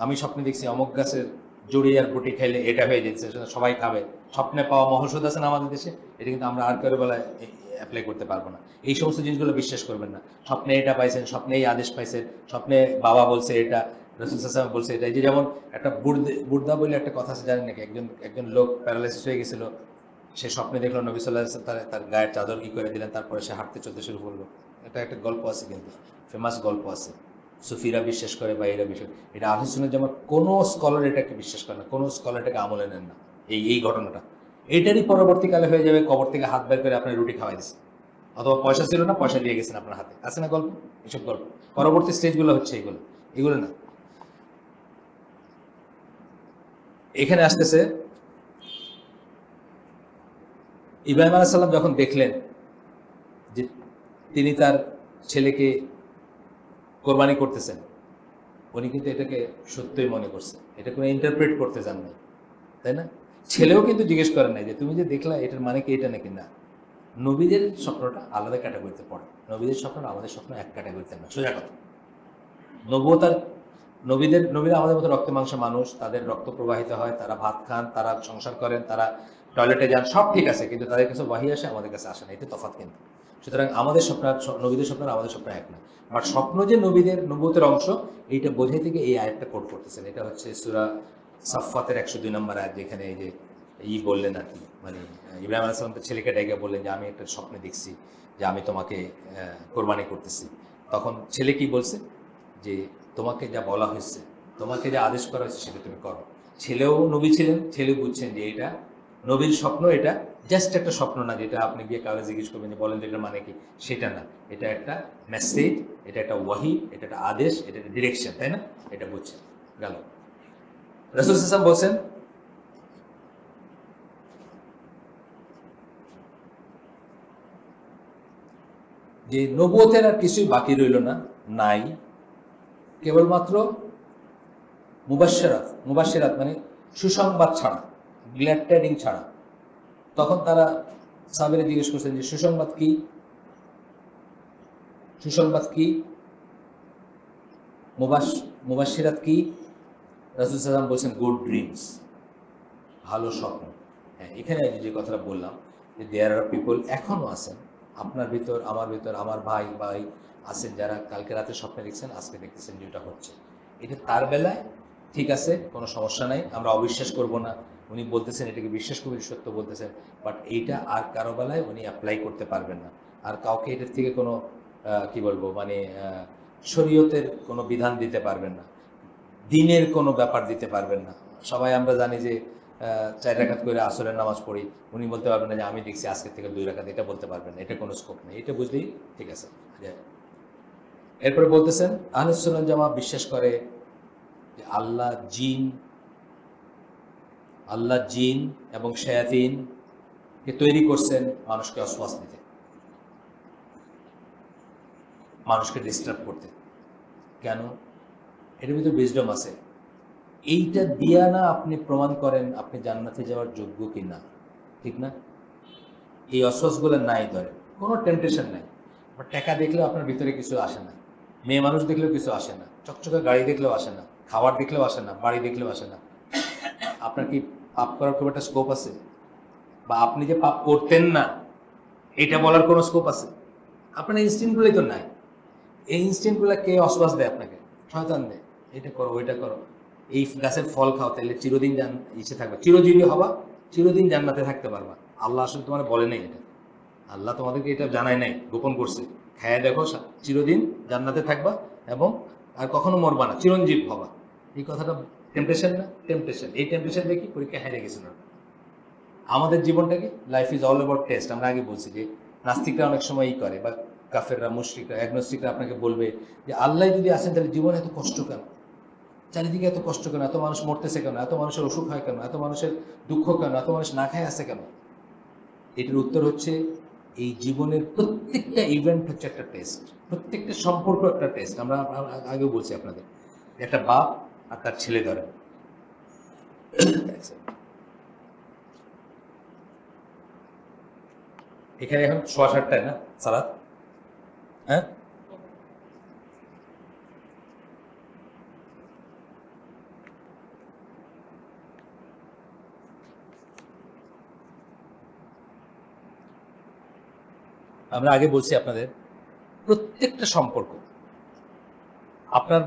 আমি স্বপ্নে দেখছি অমুক গাছের জড়ি আর বটি খাইলে এটা হয়ে যাচ্ছে, সেটা সবাই খাবে। স্বপ্নে পাওয়া মহৌষধ আছে না আমাদের দেশে, এটা কিন্তু আমরা আর কারোর বেলায় অ্যাপ্লাই করতে পারবো না। এই সমস্ত জিনিসগুলো বিশ্বাস করবেন না। স্বপ্নে এটা পাইছেন, স্বপ্নে এই আদেশ পাইছেন, স্বপ্নে বাবা বলছে এটা, রাসূল সাল্লাল্লাহু আলাইহি ওয়াসাল্লাম বলছে এটা। এই যে যেমন একটা বুর্দা বলে একটা কথা আছে, জানেন নাকি? একজন লোক প্যারালাইসিস হয়ে গেছিল, সে স্বপ্নে দেখলো নবী সাল্লাল্লাহু আলাইহি ওয়াসাল্লাম তার গায়ের চাদর কি করে দিলেন, তারপরে সে হাঁটতে চলতে শুরু করলো। এটা একটা গল্প আছে, কিন্তু ফেমাস গল্প আছে, সুফিরা বিশ্বাস করে বা এরা বিশ্বাস, এটা আহলে সুন্নাত জামাত কোনো স্কলার এটাকে বিশ্বাস করে না, কোনো স্কলার এটাকে আমলে নেন না। এই ঘটনাটা এটারই পরবর্তীকালে হয়ে যাবে, কবর থেকে হাত বের করে আপনার রুটি খাওয়াই দিচ্ছে, অথবা পয়সা ছিল না, পয়সা দিয়ে গেছেন আপনার হাতে, আছে না গল্প? এসব গল্প পরবর্তী স্টেজগুলো হচ্ছে এগুলো না। এখানে আসতেছে ইব্রাহিম আলাইহিস সালাম যখন দেখলেন যে তিনি তার ছেলেকে কোরবানি করতেছেন, উনি কিন্তু এটাকে সত্যই মনে করছে, এটা কোনো ইন্টারপ্রেট করতে যান নাই, তাই না? ছেলেও কিন্তু জিজ্ঞেস করেন নাই যে তুমি যে দেখলা এটার মানে কি এটা নাকি না। নবীদের স্বপ্নটা আলাদা ক্যাটাগরিতে পড়ে, নবীদের স্বপ্নটা আমাদের স্বপ্ন এক ক্যাটাগরিতে না, সোজা কথা। নবীরা আমাদের মতো রক্ত মাংস মানুষ, তাদের রক্ত প্রবাহিত হয়, তারা ভাত খান, তারা সংসার করেন, তারা টয়লেটে যান, সব ঠিক আছে, কিন্তু তাদের কাছে ওয়াহি আসে, আমাদের কাছে আসে না, এটা তফাৎ কিন্তু। সুতরাং আমাদের স্বপ্ন, নবীদের স্বপ্ন আমাদের স্বপ্ন এক না। বাট স্বপ্ন যে নবীদের নবুয়তের অংশ, এইটা বোঝাই থেকে এই আয়াতটা কোট করতেছেন। এটা হচ্ছে সূরা সাফফাতের 102 নম্বর আয়াত, যেখানে এই যে বললেন আর কি, মানে ইব্রাহিম আলাইহিস সালাম তার ছেলেকে ডেকে বললেন যে আমি একটা স্বপ্নে দেখছি যে আমি তোমাকে কোরবানি করতেছি। তখন ছেলে কি বলছে? যে তোমাকে যা বলা হয়েছে, তোমাকে যা আদেশ করা হয়েছে সেটা তুমি করো। ছেলেও নবী ছিলেন, ছেলে বুঝছেন যে এটা নবীর স্বপ্ন, এটা জাস্ট একটা স্বপ্ন না যেটা আপনি গিয়ে কাউকে জিজ্ঞেস করবেন যে বলেন তো এটার মানে কি, সেটা না। এটা একটা মেসেজ, এটা একটা ওয়াহি, এটা একটা আদেশ, এটা একটা ডিরেকশন, তাই না? এটা বুঝছেন গেল। রাসূল সাল্লাল্লাহু আলাইহি ওয়াসাল্লাম বলছেন যে নবুয়তের আর কিছুই বাকি রইল না, নাই, কেবলমাত্র মুবাশশিরাত মানে সুসংবাদ ছাড়া, গ্ল্যাড টাইডিং ছাড়া। তখন তারা সাহাবীরা জিজ্ঞেস করছেন যে সুসংবাদ কি, সুসংবাদ কি, মুবাশশিরাত কি? রাসূল সাল্লাল্লাহু আলাইহি ওয়াসাল্লাম বলছেন গুড ড্রিমস, ভালো স্বপ্ন। হ্যাঁ, এখানে যে কথাটা বললাম যে দেয়ার আর পিপল এখনো আছেন আপনার ভিতর, আমার ভাই আছেন যারা কালকে রাতে স্বপ্নে দেখছেন, আজকে দেখতেছেন যে এটা হচ্ছে। এটা তার বেলায় ঠিক আছে, কোনো সমস্যা নাই, আমরা অবিশ্বাস করব না। উনি বলতেছেন এটাকে বিশ্বাস করে সত্য বলতেছেন, বাট এইটা আর কারো বেলায় উনি অ্যাপ্লাই করতে পারবেন না। আর কাউকে এটার থেকে কোনো কি বলবো মানে শরীয়তের কোনো বিধান দিতে পারবেন না, দিনের কোনো ব্যাপার দিতে পারবেন না। সবাই আমরা জানি যে 4 রাকাত করে আসরের নামাজ পড়ি, উনি বলতে পারবেন না যে আমি দেখছি আজকে থেকে 2 রাকাত, এটা বলতে পারবেন না, এটা কোনো স্কোপ নেই। এটা বুঝলেই ঠিক আছে। এরপরে বলতেছেন আহলুস সুন্নাহ ওয়াল জামাত বিশ্বাস করে যে আল্লাহ জিন এবং শায়াতিনকে তৈরি করছেন মানুষকে ওয়াসওয়াস দিতে, মানুষকে ডিস্টার্ব করতে। কেন? এর ভিতরে উইজডম আছে। এইটা দিয়া না আপনি প্রমাণ করেন আপনি জান্নাতে যাওয়ার যোগ্য কি না, ঠিক না? এই অসওয়াসগুলো নাই, ধরে কোনো টেম্পটেশন নাই। টাকা দেখলেও আপনার ভিতরে কিছু আসে না, মেয়ে মানুষ দেখলেও কিছু আসে না, চকচকে গাড়ি দেখলেও আসে না, খাবার দেখলেও আসে না, বাড়ি দেখলেও আসে না। আপনার কি পাপ করার খুব একটা স্কোপ আছে? বা আপনি যে পাপ করতেন না এটা বলার কোনো স্কোপ আছে? আপনার ইনস্টিংক্টগুলোই তো নাই। এই ইনস্টিংক্টগুলো কে অসওয়াস দেয় আপনাকে? শয়তান দেয়, এটা করো ওইটা করো, এই গাছের ফল খাও, তাহলে চিরদিন ইসে থাকবে, চিরজীবী হবা, চিরদিন জান্নাতে থাকতে পারবা। আল্লাহ আসলে তোমার বলে নাই এটা, আল্লাহ তোমাদেরকে এটা জানায় নাই, গোপন করছে। খায়া দেখো, চিরদিন জান্নাতে থাকবা এবং আর কখনো মরবা না, চিরঞ্জীব হবা। এই কথাটা টেম্পটেশন না? টেম্পটেশন। এই টেম্পটেশন দেখি পরীক্ষা হেরে গেছিল। আমাদের জীবনটাকে life is all about test. আমরা আগে বলছি যে নাস্তিকরা অনেক সময় ই করে, বা কাফেররা, মুশরিকরা, অ্যাগনস্টিকরা আপনাকে বলবে যে আল্লাহ যদি আসেন তাহলে জীবনে এত কষ্ট কেন, চারিদিকে এত কষ্ট কেন, এত মানুষ মরতেছে কেন, এত মানুষের অসুখ হয় কেন, এত মানুষের দুঃখ কেন, এত মানুষ না খায় আছে কেন? এটার উত্তর হচ্ছে এই জীবনের প্রত্যেকটা ইভেন্ট হচ্ছে একটা টেস্ট, প্রত্যেকটা সম্পর্ক একটা টেস্ট। আমরা আগেও বলছি আপনাদের, একটা বাপ আর তার ছেলে ধরেন, এখানে এখন 7:15 না সালাত? হ্যাঁ, আমরা আগে বলছি আপনাদের প্রত্যেকটা সম্পর্ক, আপনার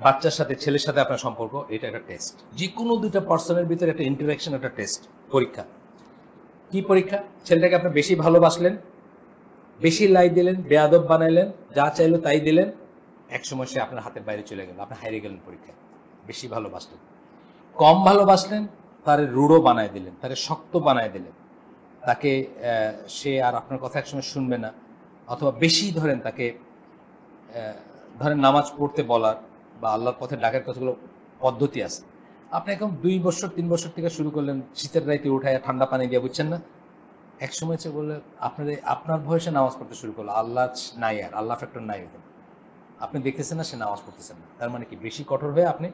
বাচ্চার সাথে, ছেলের সাথে আপনার সম্পর্ক, এটা একটা টেস্ট। যে কোনো দুইটা পার্সনের ভিতরে একটা ইন্টারাকশন একটা টেস্ট, পরীক্ষা। কি পরীক্ষা? ছেলেটাকে আপনি বেশি ভালোবাসলেন, বেশি লাই দিলেন, বেয়াদব বানাইলেন, যা চাইলো তাই দিলেন, একসময় সে আপনার হাতের বাইরে চলে গেল, আপনি হারিয়ে গেলেন পরীক্ষায়। বেশি ভালোবাসলেন, কম ভালোবাসলেন, তারে রূঢ় বানায় দিলেন, তারে শক্ত বানায় দিলেন, তাকে সে আর আপনার কথা একসময় শুনবে না। অথবা বেশি ধরেন তাকে ধরেন নামাজ পড়তে বলার বা আল্লাহর পথে ডাকের কতগুলো পদ্ধতি আছে। আপনি এখন 2 বছর 3 বছর থেকে শুরু করলেন, শীতের রাইতে উঠায় ঠান্ডা পানি দিয়ে, বুঝছেন না? একসময় সে বললে আপনার ভয়েসে নামাজ পড়তে শুরু করলো, আল্লাহ নাই, আর আল্লাহ ফ্যাক্টর নাই ওখানে, আপনি দেখতেছেন না সে নামাজ পড়তেছেন না। তার মানে কি? বেশি কঠোর হয়ে আপনি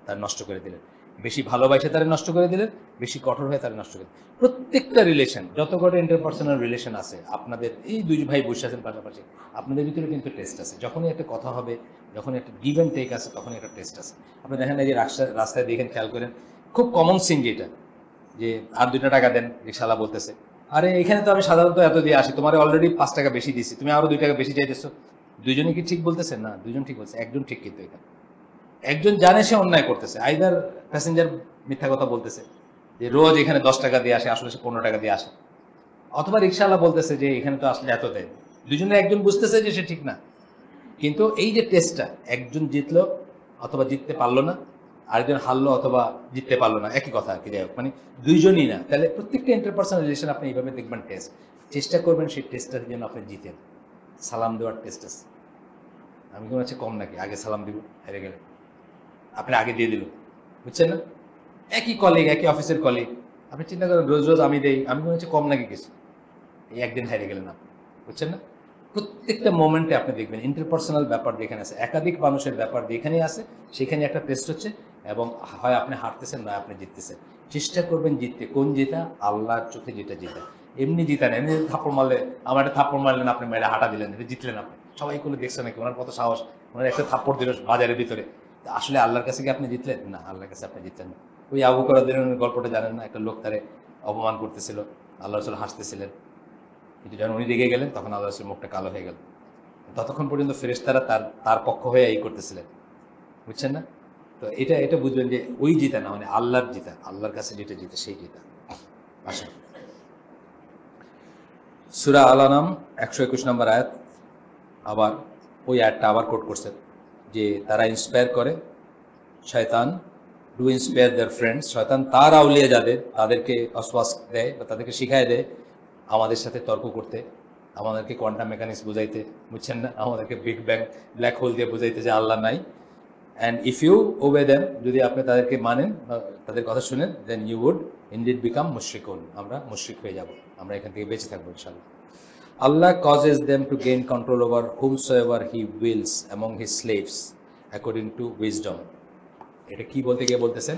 তার নষ্ট করে দিলেন, বেশি ভালোবাসে তারা নষ্ট করে দিলেন, বেশি কঠোর হয়ে তারা নষ্ট করে দিলেন। প্রত্যেকটা রিলেশন, যত কটা ইন্টারপার্সোনাল রিলেশন আছে আপনাদের, এই 2 ভাই বসে আছেন পাশাপাশি, আপনাদের ভিতরে কিন্তু টেস্ট আছে। যখনই একটা কথা হবে, যখনই একটা গিভ অ্যান্ড টেক আছে, তখনই একটা টেস্ট আছে। আপনি দেখেন না যে রাস্তায় দেখেন, খেয়াল করেন, খুব কমন সিন যেটা, যে আর 2 টাকা দেন, রিক্সাওয়ালা বলতেছে আরে এখানে তো আমি সাধারণত এত দিয়ে আসি, তোমার অলরেডি 5 টাকা বেশি দিছি, তুমি আরো 2 টাকা বেশি চাইতেছো। দুইজনই কি ঠিক বলতেছেন? না, দুইজন ঠিক বলছে, একজন ঠিক। কিন্তু এখানে একজন জানে সে অন্যায় করতেছে, আইদার প্যাসেঞ্জার মিথ্যা কথা বলতেছে যে রোজ এখানে 10 টাকা দিয়ে আসে, আসলে সে 15 টাকা দিয়ে আসে, অথবা রিক্সাওয়ালা বলতেছে যে এখানে তো আসলে এত দেয়। দুজনে একজন বুঝতেছে যে সে ঠিক না, কিন্তু এই যে টেস্টটা, একজন জিতলো অথবা জিততে পারলো না, আরেকজন হারলো অথবা জিততে পারলো না, একই কথা আর কি। যাই হোক, মানে দুইজনই না, তাহলে প্রত্যেকটা ইন্টারপার্সোনাল রিলেশন আপনি এইভাবে দেখবেন চেষ্টা করবেন সেই টেস্টটার জন্য আপনি জিতেন। সালাম দেওয়ার টেস্ট আছে, আমি কোনো হচ্ছে কম নাকি আগে সালাম দিব, হেরে গেলে আপনি আগে দিয়ে দিল, বুঝছেন না? একই কলিগ, একই অফিসের কলিগ, আপনি চিন্তা করেন রোজ রোজ আমি দেই, আমি কোনো হচ্ছে কম নাকি কিছু, এই একদিন হেরে গেলেন আপনি, বুঝছেন না? প্রত্যেকটা মোমেন্টে আপনি দেখবেন ইন্টারপার্সোনাল ব্যাপার যেখানে আছে, একাধিক মানুষের ব্যাপার যেখানেই আছে, সেখানে একটা টেস্ট হচ্ছে, এবং হয় আপনি হারতেছেন নয় আপনি জিততেছেন। চেষ্টা করবেন জিততে। কোন জেতা? আল্লাহর চোখে যেটা জেতা। এমনি জিতা না, এমনি থাপ্পড় মারলে, আমার একটা থাপ্পড় মারলেন আপনি, মেয়েরা হাঁটা দিলেন, এটা জিতলেন আপনি। সবাই করলে দেখছেন নাকি ওনার কত সাহস, ওনার একটা থাপ্পড় দিল বাজারের ভিতরে, আসলে আল্লাহর কাছে কি আপনি জিতলেন? না, আল্লাহর কাছে আপনি জিতলেন না। ওই আবু বকর রাদিয়াল্লাহু আনহুর গল্পটা জানেন না? একটা লোক তারে অপমান করতেছিল, আল্লাহ রাসূল হাসতেছিলেন, কিন্তু যখন উনি রেগে গেলেন তখন আল্লাহ রাসূলের মুখটা কালো হয়ে গেল। ততক্ষণ পর্যন্ত ফেরেশতারা তার তার পক্ষ হয়ে এই করতেছিলেন, বুঝছেন না? তো এটা বুঝবেন যে ওই জিতা না, মানে আল্লাহর জিতা, আল্লাহর কাছে যেটা জিতে সেই জিতা। আসেন সূরা আল আনাম 121 নম্বর আয়াত, আবার ওই আয়াতটা আবার কোট করছেন যে তারা ইন্সপায়ার করে, শয়তান ডু ইন্সপায়ার দেয়ার ফ্রেন্ডস, শয়তান তার আউলিয়া যাদের, তাদেরকে অসওয়াস দেয় বা তাদেরকে শিখায় দেয় আমাদের সাথে তর্ক করতে, আমাদেরকে কোয়ান্টাম মেকানিক্স বুঝাইতে, বুঝছেন না? আমাদেরকে বিগ ব্যাং, ব্ল্যাক হোল দিয়ে বুঝাইতে যে আল্লাহ নাই। And if you obey them, যদি আপনি তাদেরকে মানেন, তাদের কথা শুনেন, then you would indeed become মুশরিকুন, আমরা মুশরিক হয়ে যাব, আমরা এখান থেকে বেঁচে থাকবো ইনশাআল্লাহ। আল্লাহ causes them to gain control over whomsoever he wills among his slaves according to wisdom. এটা কি বলতে গিয়ে বলতেছেন?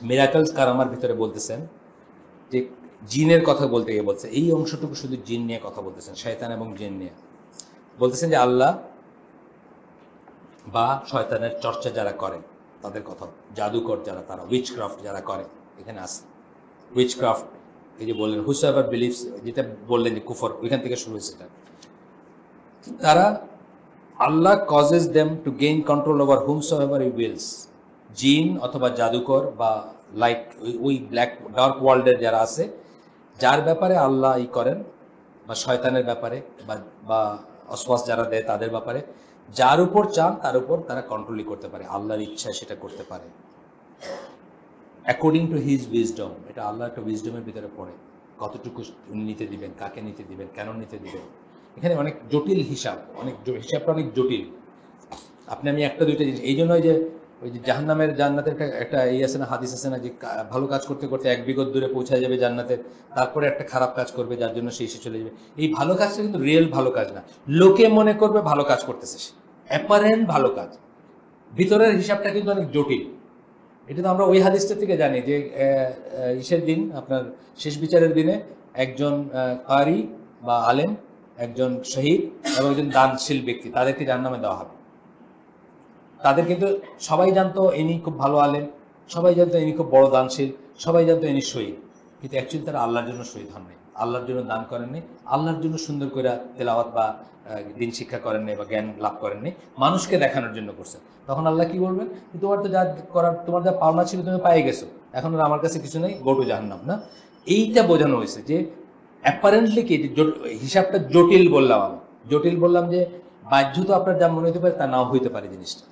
মিরাকলস কারামার ভিতরে বলতেছেন যে জিনের কথা বলতে গিয়ে বলছে, এই অংশটুকু শুধু জিন নিয়ে কথা বলতেছেন, শয়তান এবং জিন নিয়ে বলতেছেন যে আল্লাহ বা শয়তানের চর্চা যারা করে তাদের কথা, জাদুকর যারা, তারা উইচক্রাফট যারা করে, এখানে আছে উইচক্রাফট, এই যে বললেন হুসোএভার বিলিভস, যেটা বললেন যে কুফর, ওইখান থেকে শুরু হয়েছে এটা। তারা Allah causes them to gain control over whomsoever he wills, জিন অথবা জাদুকর বা লাইক ওই ব্ল্যাক ডার্ক ওয়ার্ল্ডের যারা আছে, যার ব্যাপারে আল্লাহ ই করেন, বা শয়তানের ব্যাপারে বা অসওয়াস যারা দেয় তাদের ব্যাপারে, যার উপর চান তার উপর তারা কন্ট্রোলই করতে পারে, আল্লাহর ইচ্ছায় সেটা করতে পারে অ্যাকর্ডিং টু হিজ উইজডম। এটা আল্লাহ একটা উইজডমের ভিতরে পড়ে, কতটুকু নিতে দিবেন, কাকে নিতে দিবেন, কেন নিতে দিবেন। এখানে অনেক জটিল হিসাব, হিসাবটা অনেক জটিল। আমি একটা দুইটা জিনিস, এই জন্য ওই যে জাহান্নামের জান্নাতের একটা এই আছে না, হাদিস আছে না, যে ভালো কাজ করতে করতে 1 বিগত দূরে পৌঁছায় যাবে জান্নাতে, তারপরে একটা খারাপ কাজ করবে যার জন্য সে এসে চলে যাবে। এই ভালো কাজটা কিন্তু রিয়েল ভালো কাজ না, লোকে মনে করবে ভালো কাজ করতেছে সে, অ্যাপারেন্ট ভালো কাজ, ভিতরের হিসাবটা কিন্তু অনেক জটিল। এটা তো আমরা ওই হাদিসটা থেকে জানি যে ইসের দিন, আপনার শেষ বিচারের দিনে একজন কারি বা আলেম, একজন শহীদ এবং একজন দানশীল ব্যক্তি, তাদেরকে জাহান্নামে দেওয়া হবে। তাদের কিন্তু সবাই জানতো ইনি খুব ভালো আলেম, সবাই জানতো ইনি খুব বড় দানশীল, সবাই জানতো ইনি শহীদ, কিন্তু অ্যাকচুয়ালি তারা আল্লাহর জন্য শহীদ হন নাই, আল্লাহর জন্য দান করেননি, আল্লাহর জন্য সুন্দর করে তেলাওয়াত বা দিন শিক্ষা করেননি বা জ্ঞান লাভ করেননি, মানুষকে দেখানোর জন্য করছেন। তখন আল্লাহ কি বলবেন? তোমার তো যা করার, তোমার যা পাওনা ছিল তুমি পাই গেছো, এখন আর আমার কাছে কিছু নেই, গো টু জাহান্নাম। না, এইটা বোঝানো হয়েছে যে অ্যাপারেন্টলি কি হিসাবটা জটিল বললাম, আমি জটিল বললাম যে বাহ্য তো আপনার যা মনে হতে পারে তা নাও হইতে পারে জিনিসটা।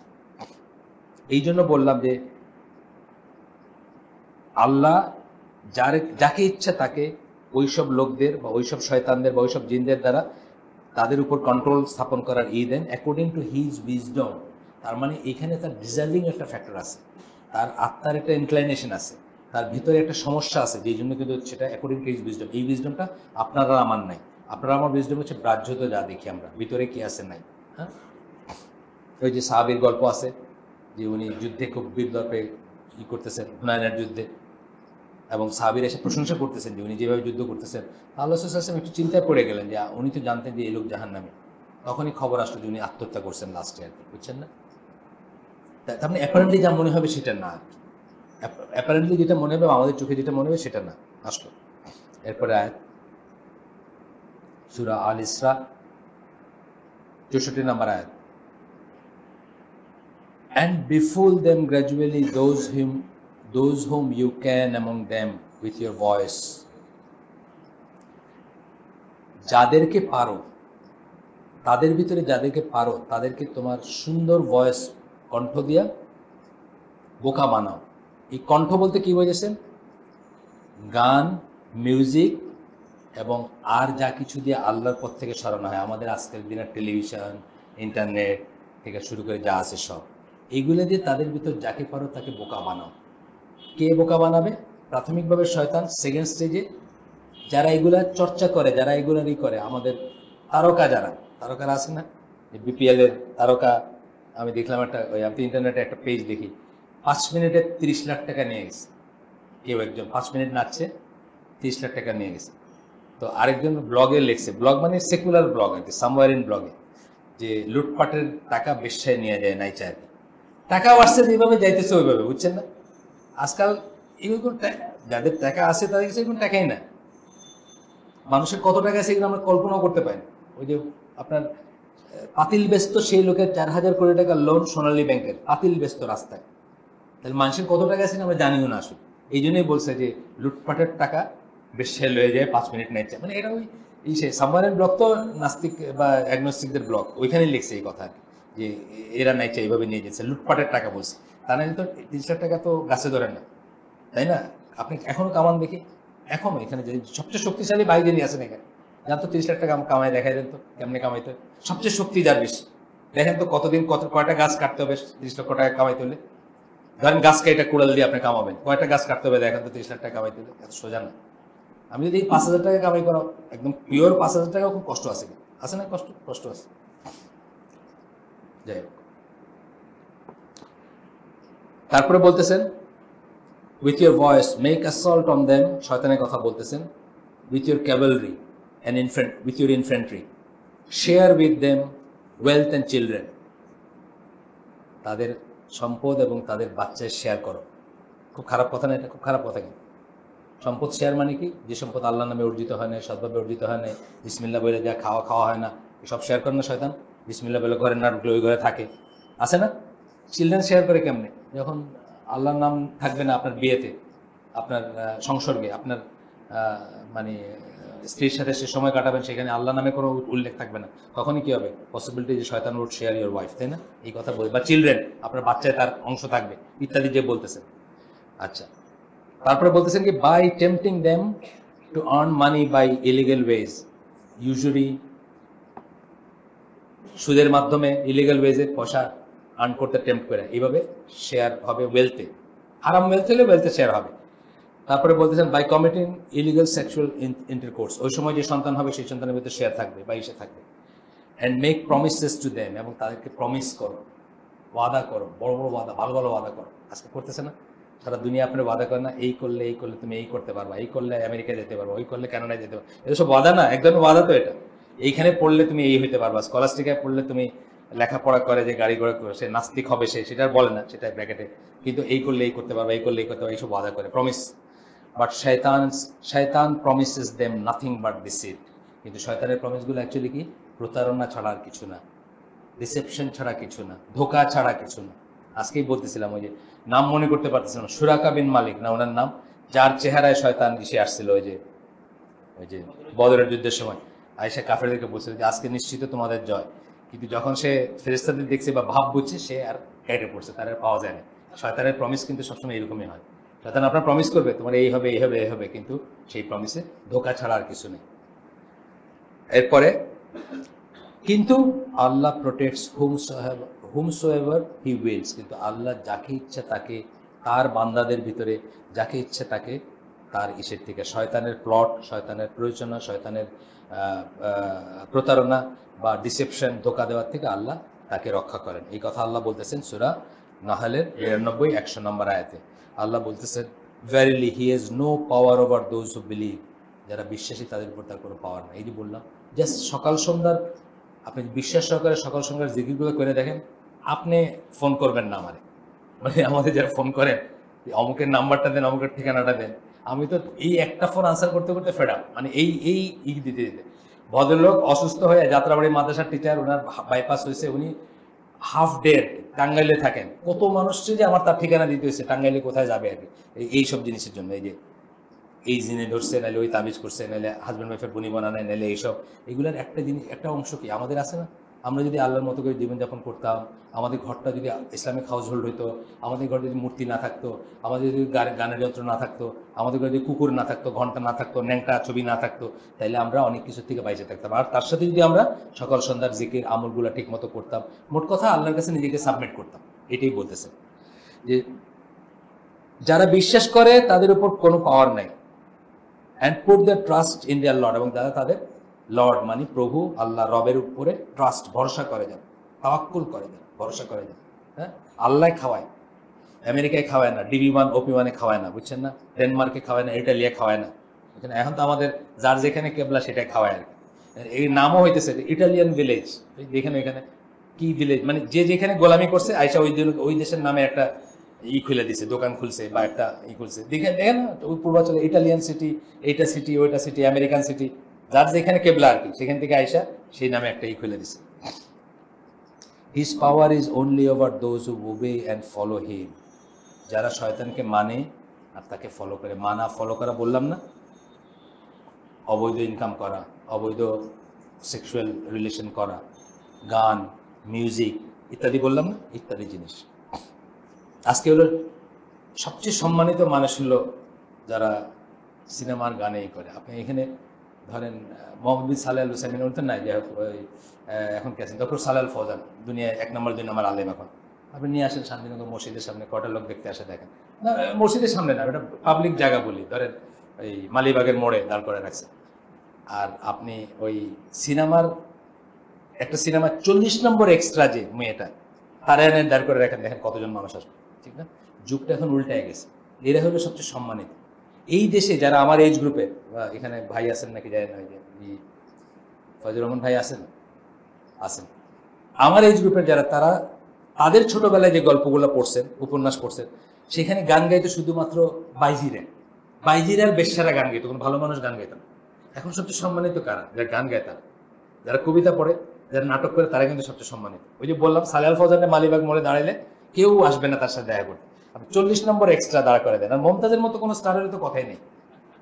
এই জন্য বললাম যে আল্লাহ যাকে ইচ্ছা তাকে ওইসব লোকদের বা ওইসব শয়তানদের বা ওইসব জিনদের দ্বারা তাদের উপর কন্ট্রোল স্থাপন করার দেন অ্যাকর্ডিং টু হিজ উইজডম। তার মানে এখানে তার ডিজার্ভিং একটা ফ্যাক্টর আছে, তার আত্মার একটা ইনক্লাইনেশন আছে, তার ভিতরে একটা সমস্যা আছে, যেই জন্য কিন্তু সেটা অ্যাকর্ডিং টু হিজ উইজডম। এই উইজডমটা আপনারা আমার নাই, আপনারা আমার উইজডম হচ্ছে ব্রাহ্যত যা দেখি আমরা, ভিতরে কি আছে নাই। হ্যাঁ, ওই যে সাহাবীর গল্প আছে যে উনি যুদ্ধে খুব বীরদর্পে ই করতেছেন, হুনায়নের যুদ্ধে, এবং সাহাবীরা এসে প্রশংসা করতেছেন যে উনি যেভাবে যুদ্ধ করতেছেন। আল্লাহ সাল্লাল্লাহু আলাইহি ওয়াসাল্লাম একটু চিন্তায় পড়ে গেলেন যে উনি তো জানতেন যে এই লোক জাহান্নামী, তখনই খবর আসলো যে উনি আত্মহত্যা করছেন লাস্টে আর কি, বুঝছেন না? তার মানে অ্যাপারেন্টলি যা মনে হবে সেটা না, অ্যাপারেন্টলি যেটা মনে হবে, আমাদের চোখে যেটা মনে হবে সেটা না। আসলো এরপরে আয়াত, সূরা আল ইসরা 64 নম্বর আয়াত, and befool them gradually those whom you can among them with your voice. যাদেরকে পারো, তাদের ভিতরে যাদেরকে পারো তাদেরকে তোমার সুন্দর ভয়েস কণ্ঠ দিয়া বোকা বানাও। এই কণ্ঠ বলতে কি বোঝেছেন? গান, মিউজিক এবং আর যা কিছু দিয়ে আল্লাহর পথ থেকে সরানো হয়, আমাদের আজকের দিনের টেলিভিশন, ইন্টারনেট থেকে শুরু করে যা আছে সব, এইগুলো দিয়ে তাদের ভিতর যাকে পারো তাকে বোকা বানাও। কে বোকা বানাবে? প্রাথমিকভাবে শয়তান, সেকেন্ড স্টেজে যারা এগুলা চর্চা করে, যারা এগুলারই করে, আমাদের তারকা, যারা তারকারা আছে না, বিপিএল এর তারকা, আমি দেখলাম একটা, ওই আপনি ইন্টারনেটে একটা পেজ দেখি, 5 মিনিটে 30 লাখ টাকা নিয়ে গেছে। কেউ একজন 5 মিনিট নাচছে, 30 লাখ টাকা নিয়ে গেছে। তো আরেকজন ব্লগে লিখছে, ব্লগ মানে সেকুলার ব্লগ আর কি, সামওয়্যার ইন ব্লগে, যে লুটপাটের টাকা বেশ্যায় নিয়ে যায় নাইচা আর কি। টাকা বাড়ছে যেভাবে যাইতেছে ওইভাবে, বুঝছেন না? আজকাল এগুলো যাদের টাকা আছে তাদের কাছে এগুলো টাকাই না। মানুষের কত টাকা আছে এগুলো আমরা কল্পনাও করতে পারি না। ওই যে আপনার পাতিল ব্যস্ত সেই লোকের 4,000 কোটি টাকার লোন সোনালী ব্যাংকের, পাতিল ব্যস্ত রাস্তায়। তাহলে মানুষের কত টাকা আছে আমরা জানিও না আসলে। এই জন্যই বলছে যে লুটপাটের টাকা বেশ্যায় লয়ে যায় 5 মিনিট নাইচা, মানে এটা ওই সে সাবমারিন ব্লগ তো নাস্তিক বা অ্যাগনোস্টিকদের ব্লগ, ওইখানেই লিখছে এই কথা, যে এরা নাইচা এইভাবে নিয়ে যাচ্ছে, লুটপাটের টাকা বলছে। তা নাহলে তো 30 লাখ টাকা তো গাছে ধরে না, তাই না? আপনি এখনো কামান দেখি, এখনো এখানে যে সবচেয়ে শক্তিশালী ভাই যিনি আছেন এখানে, যার তো 30 লাখ টাকা কামাই, দেখাই দেন তো কেমনে কামাইতে হয়। সবচেয়ে শক্তি যার বেশি, দেখেন তো কতদিন কয়টা গাছ কাটতে হবে 30 লক্ষ টাকা কামাইতে হলে। ধরেন গাছ কেটে কুড়াল দিয়ে আপনি কামাবেন, কয়টা গাছ কাটতে হবে দেখেন তো 30 লাখ টাকা কামাইতে হলে? এত সোজা না। আমি যদি 5,000 টাকা কামাই করা, একদম পিওর 5,000 টাকা, খুব কষ্ট আছে, আছে না? কষ্ট আছে। যাই হোক, তারপরে বলতেছেন with your voice make assault on them, শয়তানের কথা বলতেছেন, with your cavalry and with your infantry share with them wealth and children, তাদের সম্পদ এবং তাদের বাচ্চায় শেয়ার করো। খুব খারাপ কথা না এটা? খুব খারাপ কথা। কি সম্পদ শেয়ার মানে কি? যে সম্পদ আল্লাহর নামে অর্জিত হয় না, সৎভাবে অর্জিত হয় না, বিসমিল্লাহ বলে যা খাওয়া হয় না, সব শেয়ার করে না শয়তান। বিসমিল্লাহ বলে ঘরে না ঢুকলে ওই ঘরে থাকে, আছে না? চিলড্রেন শেয়ার করে কেমনে? যখন আল্লাহর নাম থাকবে না আপনার বিয়েতে, আপনার সংসর্গে, আপনার মানে স্ত্রীর সাথে সে সময় কাটাবেন, সেখানে আল্লাহ নামে কোনো উল্লেখ থাকবে না, তখনই কি হবে? পসিবিলিটি যে শয়তান উড শেয়ার ইউর ওয়াইফ, তাই না? এই কথা বলি, বা চিলড্রেন, আপনার বাচ্চায় তার অংশ থাকবে, ইত্যাদি যে বলতেছেন। আচ্ছা, তারপরে বলতেছেন কি by tempting them to earn money by illegal ways, usually সুদের মাধ্যমে ইলিগাল ওয়েজে পয়সা আর্ন করতে টেম্প করে, এইভাবে শেয়ার হবে ওয়েলথে, হারাম ওয়েলথ হলে ওয়েলথে শেয়ার হবে। তারপরে বলতেছেন by committing illegal sexual intercourse, ওই সময় যে সন্তান হবে সেই সন্তানের ভিতরে শেয়ার থাকবে বা ইসে থাকবে। And make promises to them, এবং তাদেরকে প্রমিস করো, ওয়াদা করো, বড় বড় ওয়াদা, ভালো ভালো ওয়াদা করো। আজকে করতেছে না সারা দুনিয়া? আপনার ওয়াদা করে না, এই করলে তুমি এই করতে পারবা, এই করলে আমেরিকায় যেতে পারবো, ওই করলে কানাডায় যেতে পারবো। এটা সব ওয়াদা না? এক ধরনের ওয়াদা তো এটা। এইখানে পড়লে তুমি এই হইতে পারবা, স্কলাস্টিকায় পড়লে তুমি লেখাপড়া করে যে গাড়ি ঘোড়া করে, সে নাস্তিক হবে, সেটা বলে না, সেটা ব্র্যাকেটে। কিন্তু এই করলে এই করতে পারবা, এই করলে এই করতে পারবা, এইসব ওয়াদা করে, প্রমিস। বাট শয়তান promises them nothing but deceit, কিন্তু শয়তানের প্রমিসগুলো অ্যাকচুয়ালি কি? প্রতারণা ছাড়া আর কিছু না, ডিসেপশন ছাড়া কিছু না, ধোকা ছাড়া কিছু না। আজকেই বলতেছিলাম, ওই যে নাম মনে করতে পারতেছিলাম, সুরাকা বিন মালিক না ওনার নাম, যার চেহারায় শয়তান এসে আসছিল ওই যে বদরের যুদ্ধের সময়, আয়েশা কাফেরদেরকে বলছিল যে আজকে নিশ্চিত তোমাদের জয়। কিন্তু যখন সে ফেরেশতাদের দেখছে বা ভাব বুঝছে, সে আর কেটে পড়ছে, তার আর পাওয়া যায় না। শয়তানের প্রমিস কিন্তু সবসময় এরকমই হয়। শয়তান আপনার প্রমিস করবে তোমার এই হবে এই হবে এই হবে, কিন্তু সেই প্রমিসে ধোকা ছাড়া আর কিছু নেই। এরপরে কিন্তু আল্লাহ প্রোটেক্টস হুমসোএভার হি উইলস, কিন্তু আল্লাহ যাকে ইচ্ছা তাকে, তার বান্দাদের ভিতরে যাকে ইচ্ছে তাকে তার ইসের থেকে, শয়তানের প্লট, শয়তানের প্রয়োজনা, শয়তানের প্রতারণা বা ডিসেপশন, ধোকা দেওয়ার থেকে আল্লাহ তাকে রক্ষা করেন। এই কথা আল্লাহ বলতেছেন সূরা নাহলের 92-100 নম্বর আয়াতে। আল্লাহ বলতেছেন verily he has no power over those who believe, যারা বিশ্বাসী তাদের উপর তার কোনো পাওয়ার নেই। এই যে বললাম, জাস্ট সকাল সন্ধ্যার আপনি বিশ্বাস সহকারে সকাল সন্ধ্যার জিকিরগুলো করে দেখেন, আপনি ফোন করবেন না আমারে, মানে আমাদের যারা ফোন করেন অমুকের নাম্বারটা দেন, অমুকের ঠিকানাটা দেন, আমি তো এই একটা ফোন আনসার করতে করতে ফেডা, মানে এই দিতে দিতে। ভদ্রলোক অসুস্থ হয়ে যাত্রাবাড়ি মাদ্রাসার টিচার, ওনার বাইপাস হয়েছে, উনি হাফ ডেড টাঙ্গাইলে থাকেন, কত মানুষকে যে আমার তার ঠিকানা দিতে হয়েছে, টাঙ্গাইলে কোথায় যাবে আর কি এইসব জিনিসের জন্য। এই যে এই জিনে ধরছে, নাহলে ওই তাবিজ করছে, নাহলে হাজব্যান্ড ওয়াইফের বনি বানানো, নাহলে এইসব, এগুলোর একটা জিনিস, একটা অংশ কি আমাদের আছে না? আমরা যদি আল্লাহর মতো করে জীবনযাপন করতাম, আমাদের ঘরটা যদি ইসলামিক হাউস হোল্ড হইতো, আমাদের ঘরে যদি মূর্তি না থাকতো, আমাদের যদি গানের যন্ত্র না থাকতো, আমাদের ঘরে যদি কুকুর না থাকতো, ঘন্টা না থাকতো, ন্যাংটা ছবি না থাকতো, তাহলে আমরা অনেক কিছু থেকে বাইচে থাকতাম। আর তার সাথে যদি আমরা সকাল সন্ধ্যার জিকির আমলগুলো ঠিক মতো করতাম, মোট কথা আল্লাহর কাছে নিজেকে সাবমিট করতাম, এটাই বলতেছে যে যারা বিশ্বাস করে তাদের উপর কোনো পাওয়ার নাই, and put the trust in their Lord, এবং যারা তাদের লর্ড মানে প্রভু আল্লাহ রবের উপরে ট্রাস্ট ভরসা করে যান, তাওয়াক্কুল করে যান, ভরসা করে যান। হ্যাঁ, আল্লাহ খাওয়ায়, আমেরিকায় খাওয়ায় না, DB1 OP1 খাওয়ায় না, বুঝছেন না, ডেনমার্কে খাওয়ায় না, ইটালিয়া খাওয়ায় না, বুঝছেন। এখন তো আমাদের যার যেখানে কেবলা সেটাই খাওয়ায় আর কি। এই নামও হইতেছে ইটালিয়ান ভিলেজ, যেখানে এখানে কি ভিলেজ মানে যে যেখানে গোলামি করছে আইসা ওই দেশের নামে একটা খুলে দিছে, দোকান খুলছে বা একটা খুলছে, দেখেন দেখেন ওই পূর্বাঞ্চলে ইটালিয়ান সিটি, এইটা সিটি, ওইটা সিটি, আমেরিকান সিটি, যার যেখানে কেবলা আর কি, সেখান থেকে আইসা সেই নামে একটা খুলে দিছে। His power is only over those who obey and follow him, যারা শয়তানকে মানে আর তাকে ফলো করে। মানা ফলো করা বললাম না, অবৈধ ইনকাম করা, অবৈধ সেক্সুয়াল রিলেশন করা, গান, মিউজিক ইত্যাদি বললাম না, ইত্যাদি জিনিস। আজকে হলো সবচেয়ে সম্মানিত মানুষ হলো যারা সিনেমার গানে করে। আপনি এখানে ধরেন মোহাম্মদ বিন সালেহ আল হুসাইন বলতেন না, যে এখন কে আছেন ডক্টর সালেহ আল ফৌজান, দুনিয়ায় 1 নম্বর 2 নম্বর আলেম এখন। আপনি নিয়ে আসেন শান্তিনগর মসজিদের সামনে, কটা লোক দেখতে আসে দেখেন না, মসজিদের সামনে না, এটা পাবলিক জায়গা বলি, ধরেন এই মালিবাগের মোড়ে দাঁড় করে রাখছে। আর আপনি ওই সিনেমার একটা সিনেমার 40 নম্বর এক্সট্রা যে মেয়েটা, তারা এনে দাঁড় করে রাখেন, দেখেন কতজন মানুষ আসবে, ঠিক না? যুগটা এখন উল্টায় গেছে। এরা হলো সবচেয়ে সম্মানিত এই দেশে, যারা আমার এজ গ্রুপের। এখানে ভাই আছেন নাকি যায় না, ফজল রহমান ভাই আছেন, আমার এজ গ্রুপের যারা, তারা তাদের ছোটবেলায় যে গল্পগুলো পড়ছেন, উপন্যাস পড়ছেন, সেখানে গান গাইতো শুধুমাত্র বাইজিরার বেশ্যারা গান গাইতো, কোনো ভালো মানুষ গান গাইতো না। এখন সবচেয়ে সম্মানিত কারা? যারা গান গায়, তারা যারা কবিতা পড়ে, যারা নাটক করে, তারা কিন্তু সবচেয়ে সম্মানিত। ওই যে বললাম সালেহ আল ফৌজানের মালিবাগ মোড়ে দাঁড়াইলে কেউ আসবে না তার সাথে দেখা করতে, আপনি 40 নম্বর এক্সট্রা দাঁড় করে দেন। আর মমতাজের মতো কোনো স্টারের তো কথাই নেই,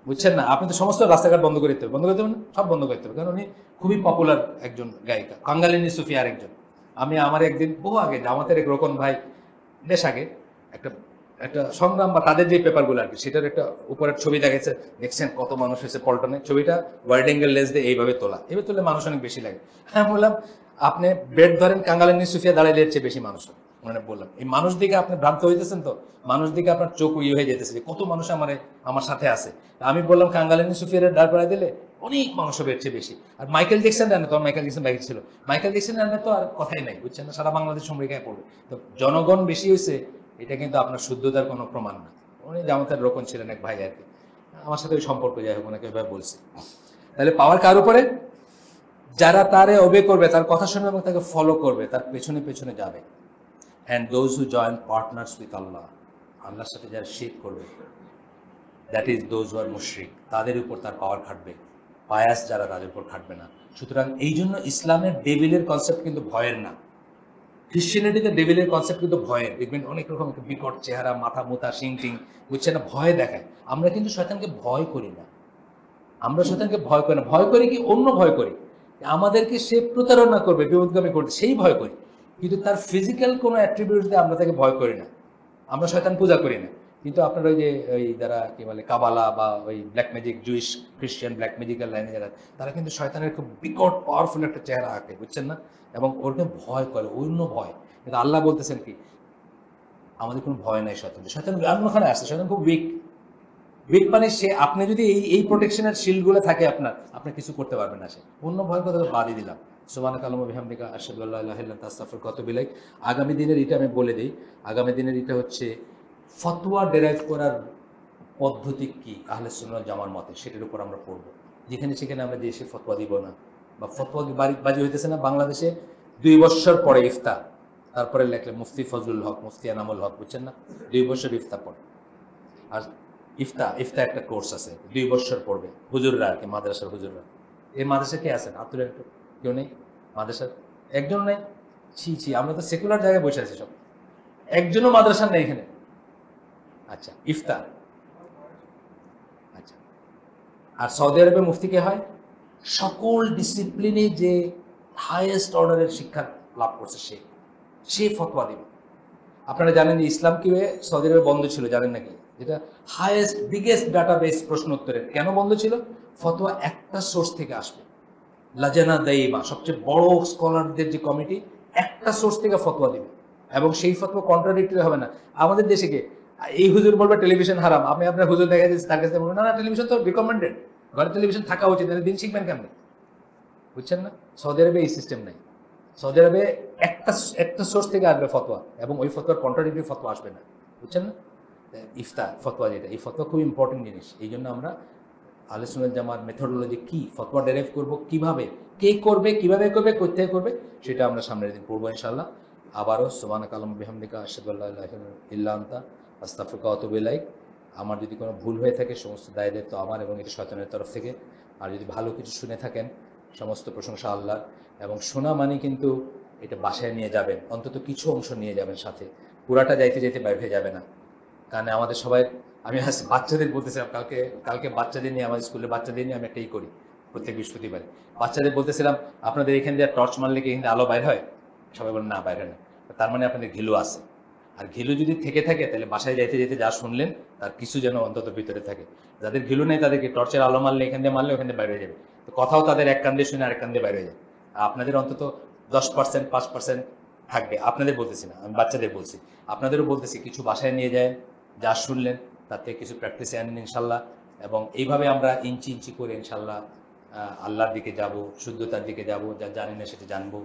বুঝছেন না? আপনি তো সমস্ত রাস্তাঘাট বন্ধ করতে হবে, না সব বন্ধ করতে হবে, কারণ উনি খুবই পপুলার একজন গায়িকা। কাঙ্গালিনী সুফিয়া আরেকজন। আমি আমার একদিন বহু আগে জামাতের এক রোকন ভাই, বেশ আগে, একটা একটা সংগ্রাম বা তাদের যে পেপারগুলো আর কি, সেটার একটা উপরের ছবি দেখেছে, দেখছেন কত মানুষ হয়েছে পল্টনে, ছবিটা ওয়াইড অ্যাঙ্গেল লেন্স দিয়ে এইভাবে তোলা, এভাবে তুললে মানুষ অনেক বেশি লাগে। হ্যাঁ, বললাম আপনি বেড ধরেন, কাঙ্গালিনী সুফিয়া দাঁড়াইলে এর চেয়ে বেশি মানুষ হয়। মানে বললাম এই মানুষ দিকে আপনি ভ্রান্ত হইতেছেন, তো মানুষ দিকে আপনার চোখ হয়ে যেতেছে যে কত মানুষ আমার সাথে আছে। আমি বললাম কাঙ্গালিনী সুফিয়ার দাঁড় করাই দিলে অনেক মানুষ হবে এর চেয়ে বেশি। আর মাইকেল জ্যাকসন জানে তো, মাইকেল জ্যাকসন বাইক ছিল, মাইকেল জ্যাকসন জানে তো আর কথাই নাই, বুঝছেন না? সারা বাংলাদেশ আমেরিকায় পড়বে। তো জনগণ বেশি হয়েছে, এটা কিন্তু আপনার শুদ্ধতার কোনো প্রমাণ না। উনি জামাতের রোকন ছিলেন এক ভাই আর কি, আমার সাথে ওই সম্পর্ক, যাই হোক, ওনাকে এভাবে বলছি। তাহলে পাওয়ার কার উপরে? যারা তারে ওবে করবে, তার কথা শুনবে এবং তাকে ফলো করবে, তার পেছনে পেছনে যাবে। And those who join partners with Allah, আল্লাহর সাথে যারা শিরক করবে, that is those who are মুশরিক, তাদের উপর তার পাওয়ার খাটবে। পায়াস যারা, তাদের উপর খাটবে না। সুতরাং এই জন্য ইসলামের ডেভিলের কনসেপ্ট কিন্তু ভয়ের না। খ্রিশ্চানিটিতে ডেভিলের কনসেপ্ট কিন্তু ভয়ের। দেখবেন অনেক রকম বিকট চেহারা, মাথা মুথা, শিং টিং, বুঝছে না, ভয় দেখায়। আমরা কিন্তু শয়তানকে ভয় করি না, আমরা শয়তানকে ভয় করি না। ভয় করি কি? অন্য ভয় করি, আমাদেরকে সে প্রতারণা করবে, বিপদগামী করবে, সেই ভয় করি। কিন্তু তার ফিজিক্যাল কোনো অ্যাট্রিবিউট দিয়ে আমরা তাকে ভয় করি না, আমরা শয়তান পূজা করি না। কিন্তু আপনার ওই যে ওই যারা কি বলে কাবালা বা ওই ব্ল্যাক ম্যাজিক, জুইশ খ্রিস্টান ব্ল্যাক ম্যাজিক্যাল লাইনে যারা, তারা কিন্তু শয়তানের খুব বিকট পাওয়ারফুল একটা চেহারা আঁকে, বুঝছেন না? এবং ওরকে ভয় করে, অন্য ভয়। কিন্তু আল্লাহ বলতেছেন কি, আমাদের কোনো ভয় নাই শয়তান। শয়তান অন্যখানে আসছে, শয়তান খুব উইক মানে সে, আপনি যদি এই প্রোটেকশনের শিল্ডগুলো থাকে আপনার কিছু করতে পারবেন না। সে অন্য ভয়ের কথা তো বাদই দিলাম। সুবহানাকা আল্লাহুম্মা বিহামদিকা আশহাদু আল্লা ইলাহা ইল্লা আনতা আস্তাগফিরুকা ওয়া আতুবু ইলাইক। আগামী দিনের এটা আমি বলে দিই, আগামী দিনের এটা হচ্ছে ফতোয়া ডেরাইভ করার পদ্ধতি কি আহলে সুন্নাত জামার মতে, সেটার উপর আমরা পড়বো। যেখানে সেখানে আমরা দেশে ফতোয়া দিব না, বা ফতোয়া বাজি হইতেছে না। বাংলাদেশে 2 বছর পরে ইফতা, তারপরে লেখলে মুফতি ফজলুল হক, মুফতি এনামুল হক, বুঝছেন না? 2 বছর ইফতা পড়ে। আর ইফতা একটা কোর্স আছে, 2 বছর পড়বে হুজুররা আর কি, মাদ্রাসার হুজুররা। এই মাদ্রাসা কে আছেন? আতুর একটু কেউ নেই মাদ্রাসার? একজন নেই? ছি, আমরা তো সেকুলার জায়গায় বসে আছি সব, একজনও মাদ্রাসা নেই এখানে। আচ্ছা, ইফতা। আচ্ছা, আর সৌদি আরবে মুফতি কে হয়? সকল ডিসিপ্লিনে যে হাইয়েস্ট অর্ডারের শিক্ষা লাভ করছে সে ফতোয়া দিবে। আপনারা জানেন যে ইসলাম কি হয়ে সৌদি আরবে বন্ধ ছিল, জানেন নাকি? যেটা হাইয়েস্ট বিগেস্ট ডাটাবেস প্রশ্ন উত্তরের কেন বন্ধ ছিল? ফতোয়া একটা সোর্স থেকে আসবে, লাজানা দাইমা, সবচেয়ে বড় স্কলারদের যে কমিটি, একটা সোর্স থেকে ফতোয়া দিবে এবং সেই ফতোয়া কন্ট্রাডিক্টরি হবে না। আমাদের দেশে কি এই হুজুর বলবে টেলিভিশন হারাম, আপনি আপনার হুজুর দেখা যাচ্ছে তার কাছে বলবেন না না টেলিভিশন তো রিকমেন্ডেড, ঘরে টেলিভিশন থাকা উচিত, দিন শিখবেন কেমন? বুঝছেন না? সৌদি আরবে এই সিস্টেম নাই। সৌদি আরবে একটা একটা সোর্স থেকে আসবে ফতোয়া এবং ওই ফতোয়ার কন্ট্রাডিক্টরি ফতোয়া আসবে না। বুঝছেন না? ইফতা ফতোয়া, যেটা এই ফতোয়া খুব ইম্পর্টেন্ট জিনিস। এই জন্য আমরা আহলে সুন্নাত জামার মেথডোলজি কি, ফতোয়া ডেরাইভ করব কিভাবে, কে করবে, কিভাবে করবে, কোথায় করবে, সেটা আমরা সামনের দিন পড়বো ইনশাআল্লাহ। আবারও সুবহানাকা আল্লাহুম্মা বিহামদিকা আশহাদু আল্লা ইলাহা ইল্লা আনতা আস্তাগফিরুকা ওয়া আতুবু ইলাইক। আমার যদি কোনো ভুল হয়ে থাকে সমস্ত দায় দায়িত্ব আমার এবং এটা শয়তানের তরফ থেকে। আর যদি ভালো কিছু শুনে থাকেন সমস্ত প্রশংসা আল্লাহর। এবং শোনা মানে কিন্তু এটা বাসায় নিয়ে যাবেন, অন্তত কিছু অংশ নিয়ে যাবেন সাথে, পুরাটা যাইতে যাইতে বাইরে হয়ে যাবে না। কারণ আমাদের সবাই, আমি আজ বাচ্চাদের বলতেছিলাম, কালকে কালকে বাচ্চাদের নিয়ে, আমাদের স্কুলে বাচ্চাদের নিয়ে আমি একটা করি প্রত্যেক বৃহস্পতিবারে। বাচ্চাদের বলতেছিলাম আপনাদের এখান দিয়ে টর্চ মারলে কি এখান দিয়ে আলো বাইর হয়? সবাই বলেন না, বাইরে না। তার মানে আপনাদের ঘিলু আছে। আর ঘিলু যদি থেকে থাকে তাহলে বাসায় যাইতে যেতে যা শুনলেন তার কিছু যেন অন্তত ভিতরে থাকে। যাদের ঘিলু নেই তাদেরকে টর্চের আলো মারলে এখান দিয়ে মারলে ওখান দিয়ে বাইরে হয়ে যাবে, তো কথাও তাদের এক কান দিয়ে শুনে আরেক কান দিয়ে বাইরে হয়ে যায়। আর আপনাদের অন্তত 10% 5% থাকবে। আপনাদের বলতেছি না, আমি বাচ্চাদের বলছি। আপনাদেরও বলতেছি কিছু বাসায় নিয়ে যায়, যা শুনলেন তাতে কিছু প্র্যাকটিসে আনেন ইনশাল্লাহ। এবং এইভাবে আমরা ইঞ্চি ইঞ্চি করে ইনশাল্লাহ আল্লাহর দিকে যাব, শুদ্ধতার দিকে যাব, যা জানি না সেটা জানবো।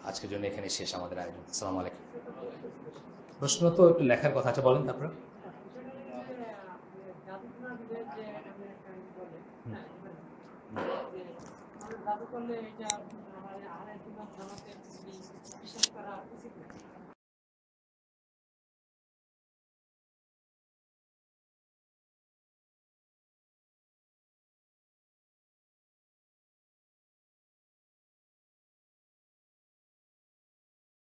আজকের জন্য এখানে শেষ আমাদের আয়োজন। আসসালামু আলাইকুম। প্রশ্ন তো একটু লেখার কথা আছে, বলেন তারপরে। জাদু করলে এটা